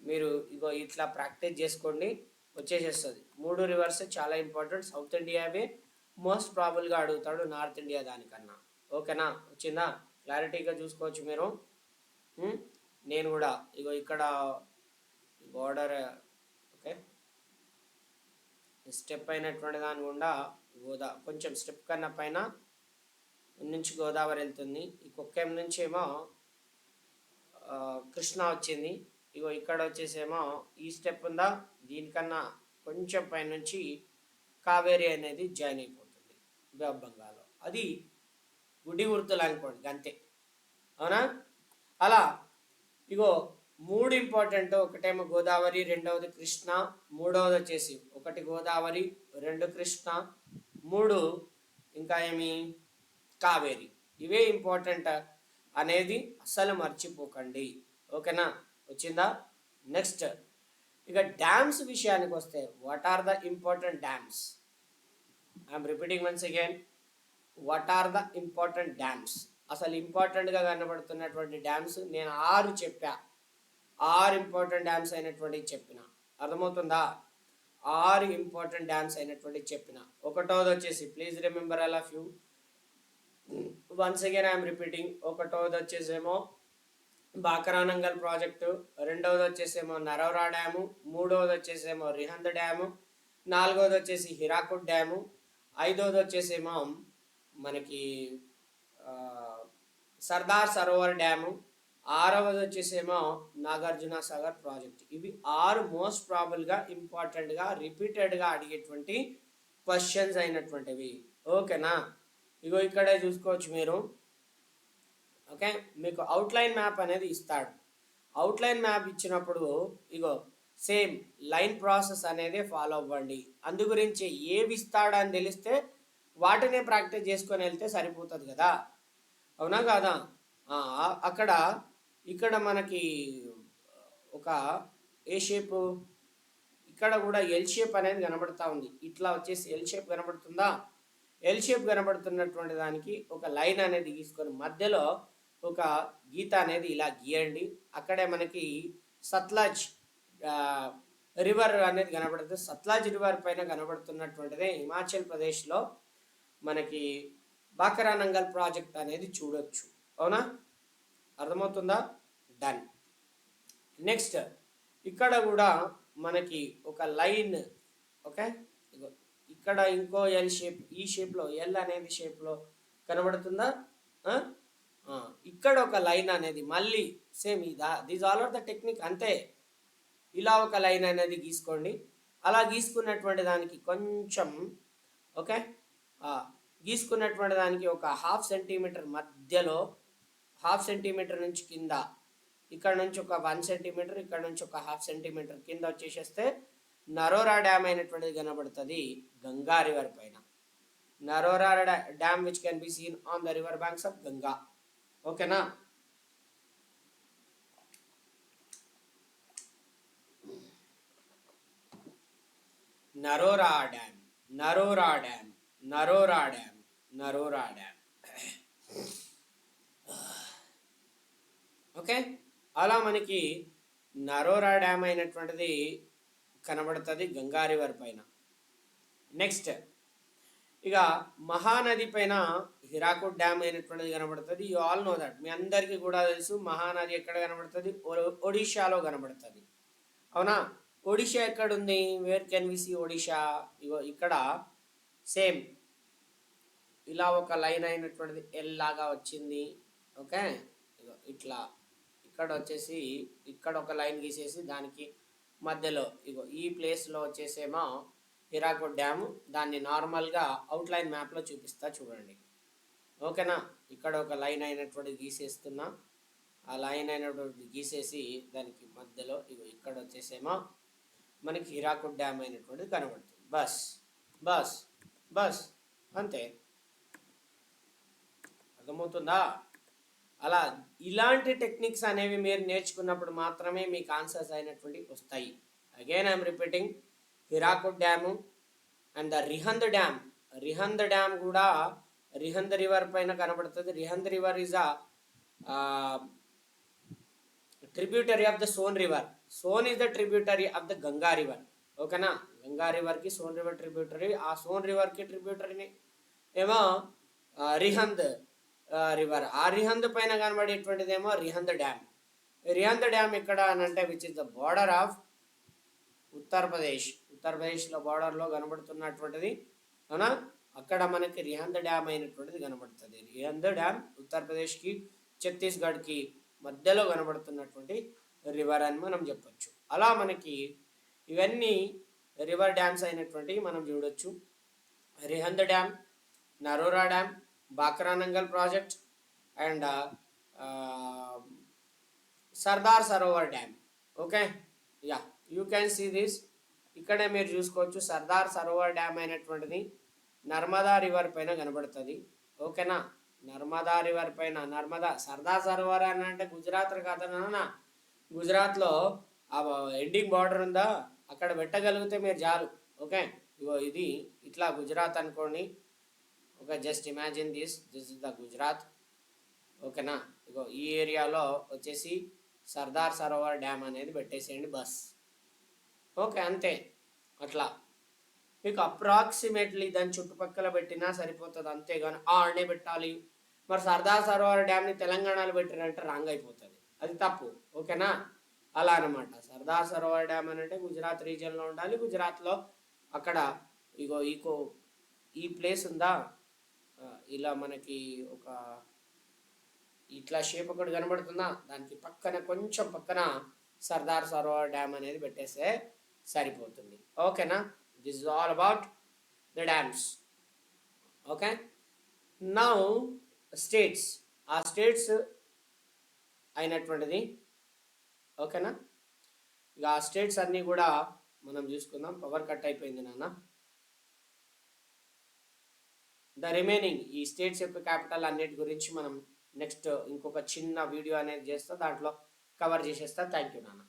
మీరు ఇగో ఇట్లా ప్రాక్టీస్ చేసుకోండి, వచ్చేసేస్తుంది. 3 రివర్స్ చాలా ఇంపార్టెంట్. సౌత్ ఇండియావే మోస్ట్ ప్రాబుల్గా అడుగుతాడు, నార్త్ ఇండియా దానికన్నా. ఓకేనా. వచ్చిందా? క్లారిటీగా చూసుకోవచ్చు మీరు. నేను కూడా ఇగో ఇక్కడ బార్డర్ ఓకే స్టెప్ అయినటువంటి దాని గుండా కొంచెం స్టెప్ కన్నా పైన నుంచి గోదావరి వెళ్తుంది. ఈ కుక్కెం నుంచి ఏమో కృష్ణా వచ్చింది. ఇగో ఇక్కడ వచ్చేసేమో ఈ స్టెప్ ఉందా, దీనికన్నా కొంచెం పైనుంచి కావేరీ అనేది జాయిన్ అయిపోతుంది బే ఆఫ్ బెంగాల్లో. అది గుడి గుర్తులు అనుకోండి అంతే. అవునా. అలా ఇగో 3 ఇంపార్టెంట్. ఒకటేమో గోదావరి, రెండవది కృష్ణ, మూడవది వచ్చేసి 1 గోదావరి, 2 కృష్ణ, 3 ఇంకా ఏమి కావేరి. ఇవే ఇంపార్టెంట్ అనేది అస్సలు మర్చిపోకండి. ఓకేనా. వచ్చిందా? నెక్స్ట్ ఇక డ్యామ్స్ విషయానికి వస్తే, what are the important dams? I'm repeating once again. What are the important dams? అసలు ఇంపార్టెంట్గా కనబడుతున్నటువంటి డ్యామ్స్ నేను 6 చెప్పా. 6 ఇంపార్టెంట్ డ్యామ్స్ అయినటువంటి చెప్పిన. అర్థమవుతుందా? 6 ఇంపార్టెంట్ డ్యామ్స్ అయినటువంటి చెప్పిన. ఒకటోది వచ్చేసి please remember all of you. Once again I'm repeating. ఒకటోది వచ్చేసేమో బాకరానంగల్ ప్రాజెక్టు, రెండవది వచ్చేసేమో నరవరా డ్యాము, మూడవది వచ్చేసేమో రిహంద్ డ్యాము, నాలుగవది వచ్చేసి హిరాకుడ్ డ్యాము, ఐదవది వచ్చేసేమో మనకి సర్దార్ సరోవర్ డ్యాము, ఆరవది వచ్చేసేమో నాగార్జున సాగర్ ప్రాజెక్ట్. ఇవి 6 మోస్ట్ ప్రాబుల్గా ఇంపార్టెంట్గా రిపీటెడ్గా అడిగేటువంటి క్వశ్చన్స్ అయినటువంటివి. ఓకేనా. ఇగో ఇక్కడే చూసుకోవచ్చు మీరు. ఓకే. మీకు అవుట్లైన్ మ్యాప్ అనేది ఇస్తాడు. అవుట్లైన్ మ్యాప్ ఇచ్చినప్పుడు ఇగో సేమ్ లైన్ ప్రాసెస్ అనేది ఫాలో అవ్వండి. అందు గురించి ఏవి ఇస్తాడని తెలిస్తే వాటినే ప్రాక్టీస్ చేసుకొని వెళ్తే సరిపోతుంది కదా. అవునా కాదా? ఇక్కడ మనకి ఒక ఏ షేపు ఇక్కడ కూడా ఎల్ షేప్ అనేది కనబడతా ఉంది. ఇట్లా వచ్చేసి ఎల్ షేప్ కనబడుతుందా? ఎల్ షేప్ కనబడుతున్నటువంటి దానికి ఒక లైన్ అనేది గీసుకొని మధ్యలో ఒక గీత అనేది ఇలా గీయండి. అక్కడే మనకి సత్లజ్ రివర్ అనేది కనబడుతుంది. సత్లజ్ రివర్ పైన కనబడుతున్నటువంటిదే హిమాచల్ ప్రదేశ్లో మనకి బాకరానంగల్ ప్రాజెక్ట్ అనేది చూడొచ్చు. అవునా? అర్థమవుతుందా? డన్. నెక్స్ట్ ఇక్కడ కూడా మనకి ఒక లైన్, ఓకే, ఇక్కడ ఇంకో ఎల్ షేప్, ఈ షేప్లో ఎల్ అనేది షేప్లో కనబడుతుందా? ఇక్కడ ఒక లైన్ అనేది మళ్ళీ same these all are the technique, అంతే. ఇలా ఒక లైన్ అనేది గీసుకోండి. అలా గీసుకున్నటువంటి దానికి కొంచెం, ఓకే, గీసుకున్నటువంటి దానికి ఒక 1/2 సెంటీమీటర్ మధ్యలో, 1/2 సెంటీమీటర్ నుంచి కింద, ఇక్కడ నుంచి ఒక 1 సెంటీమీటర్, ఇక్కడ నుంచి ఒక 1/2 సెంటీమీటర్ కింద వచ్చేసేస్తే నరోరా డ్యామ్ అయినటువంటిది కనబడుతుంది గంగా రివర్ పైన. Narora dam which can be seen on the river banks of Ganga. ఓకేనా? Narora dam, Narora dam, Narora dam, Narora dam. Okay, అలా మనకి నరోరా డ్యామ్ అయినటువంటిది కనబడుతుంది గంగా రివర్ పైన. నెక్స్ట్ ఇక మహానది పైన హిరాకుడ్ డ్యామ్ అయినటువంటిది కనబడుతుంది. యూ ఆల్ నో దట్, మీ అందరికీ కూడా తెలుసు మహానది ఎక్కడ కనబడుతుంది? ఒడిషాలో కనబడుతుంది. అవునా? ఒడిషా ఎక్కడుంది? Where can we see Odisha? ఇగో ఇక్కడ సేమ్ ఇలా ఒక లైన్ అయినటువంటిది ఎల్ లాగా వచ్చింది. ఓకే, ఇగో ఇట్లా ఇక్కడ వచ్చేసి ఇక్కడ ఒక లైన్ గీసేసి దానికి మధ్యలో ఇగో ఈ ప్లేస్లో వచ్చేసేమో హిరాకుడ్ డ్యాము. దాన్ని నార్మల్గా అవుట్లైన్ మ్యాప్లో చూపిస్తా చూడండి. ఓకేనా? ఇక్కడ ఒక లైన్ అయినటువంటి గీసేస్తున్నా. ఆ లైన్ అయినటువంటి గీసేసి దానికి మధ్యలో ఇగో ఇక్కడ వచ్చేసేమో మనకి హిరాకుడ్ డ్యామ్ అయినటువంటిది కనబడుతుంది. బస్ బస్ బస్, అంతే. అర్థమవుతుందా? అలా ఇలాంటి టెక్నిక్స్ అనేవి మీరు నేర్చుకున్నప్పుడు మాత్రమే మీకు ఆన్సర్స్ అయినటువంటి వస్తాయి. Again I'm repeating, Hirakud dam and the Rihand dam. Rihand dam కూడా రిహంద్ రివర్ పైన కనబడుతుంది. Rihand river is a tributary of the Son river. Son is the tributary of the Ganga river. ఓకేనా? గంగా రివర్కి సోన్ రివర్ ట్రిబ్యూటరీ. ఆ సోన్ రివర్కి ట్రిబ్యూటరీని ఏమో రిహంద్ రివర్. ఆ రిహంద్ పైన కనబడేటువంటిదేమో రిహంద్ డ్యామ్. రిహంద్ డ్యామ్ ఎక్కడ అని అంటే which is the border of Uttar Pradesh. ఉత్తరప్రదేశ్లో బార్డర్లో కనబడుతున్నటువంటిది. అవునా? అక్కడ మనకి రిహంద్ డ్యామ్ అయినటువంటిది కనబడుతుంది. రిహంద్ డ్యామ్ ఉత్తరప్రదేశ్కి ఛత్తీస్గఢ్కి మధ్యలో కనబడుతున్నటువంటి రివర్ అని మనం చెప్పొచ్చు. అలా మనకి ఇవన్నీ రివర్ డ్యామ్స్ అయినటువంటివి మనం చూడొచ్చు. Rihand dam, Narora dam, Bhakra Nangal project and Sardar Sarovar dam. Okay, yeah, you can see this. ఇక్కడే మీరు చూసుకోవచ్చు సర్దార్ సరోవర్ డ్యామ్ అయినటువంటిది నర్మదా రివర్ పైన కనబడుతుంది. ఓకేనా? నర్మదా రివర్ పైన, నర్మదా సర్దార్ సరోవర్ అని అంటే గుజరాత్ కాదన్నా, గుజరాత్లో ఆ ఎండింగ్ బార్డర్ ఉందా అక్కడ పెట్టగలిగితే మీరు చాలు. ఓకే, ఇగో ఇది ఇట్లా గుజరాత్ అనుకోండి. Okay, just imagine this is the Gujarat. ఓకేనా? ఇగో ఈ ఏరియాలో వచ్చేసి సర్దార్ సరోవర్ డ్యామ్ అనేది పెట్టేసేయండి బస్. ఓకే, అంతే. అట్లా మీకు అప్రాక్సిమేట్లీ దాని చుట్టుపక్కల పెట్టినా సరిపోతుంది, అంతేగాని ఆడనే పెట్టాలి మరి సర్దార్ సరోవర్ డ్యామ్ని తెలంగాణలో పెట్టినంటే రాంగ్ అయిపోతుంది, అది తప్పు. ఓకేనా? అలా అనమాట. సర్దార్ సరోవర్ డ్యామ్ అని అంటే గుజరాత్ రీజియన్లో ఉండాలి. గుజరాత్లో అక్కడ ఇగో ఈ ప్లేస్ ఉందా, ఇలా మనకి ఒక ఇట్లా షేప్ ఒకటి కనబడుతుందా, దానికి పక్కన కొంచెం పక్కన సర్దార్ సరోవర్ డ్యామ్ అనేది పెట్టేస్తే సరిపోతుంది. ఓకేనా? This is all about the dams. Okay, now states. ఆ స్టేట్స్ అయినటువంటిది. ఓకేనా? ఇక ఆ స్టేట్స్ అన్నీ కూడా మనం చూసుకుందాం. పవర్ కట్ అయిపోయింది నాన్న. ద రిమైనింగ్ ఈ స్టేట్స్ యొక్క క్యాపిటల్ అన్నిటి గురించి మనం నెక్స్ట్ ఇంకొక చిన్న వీడియో అనేది చేస్తా, దాంట్లో కవర్ చేసేస్తా. థ్యాంక్ యూ నాన్న.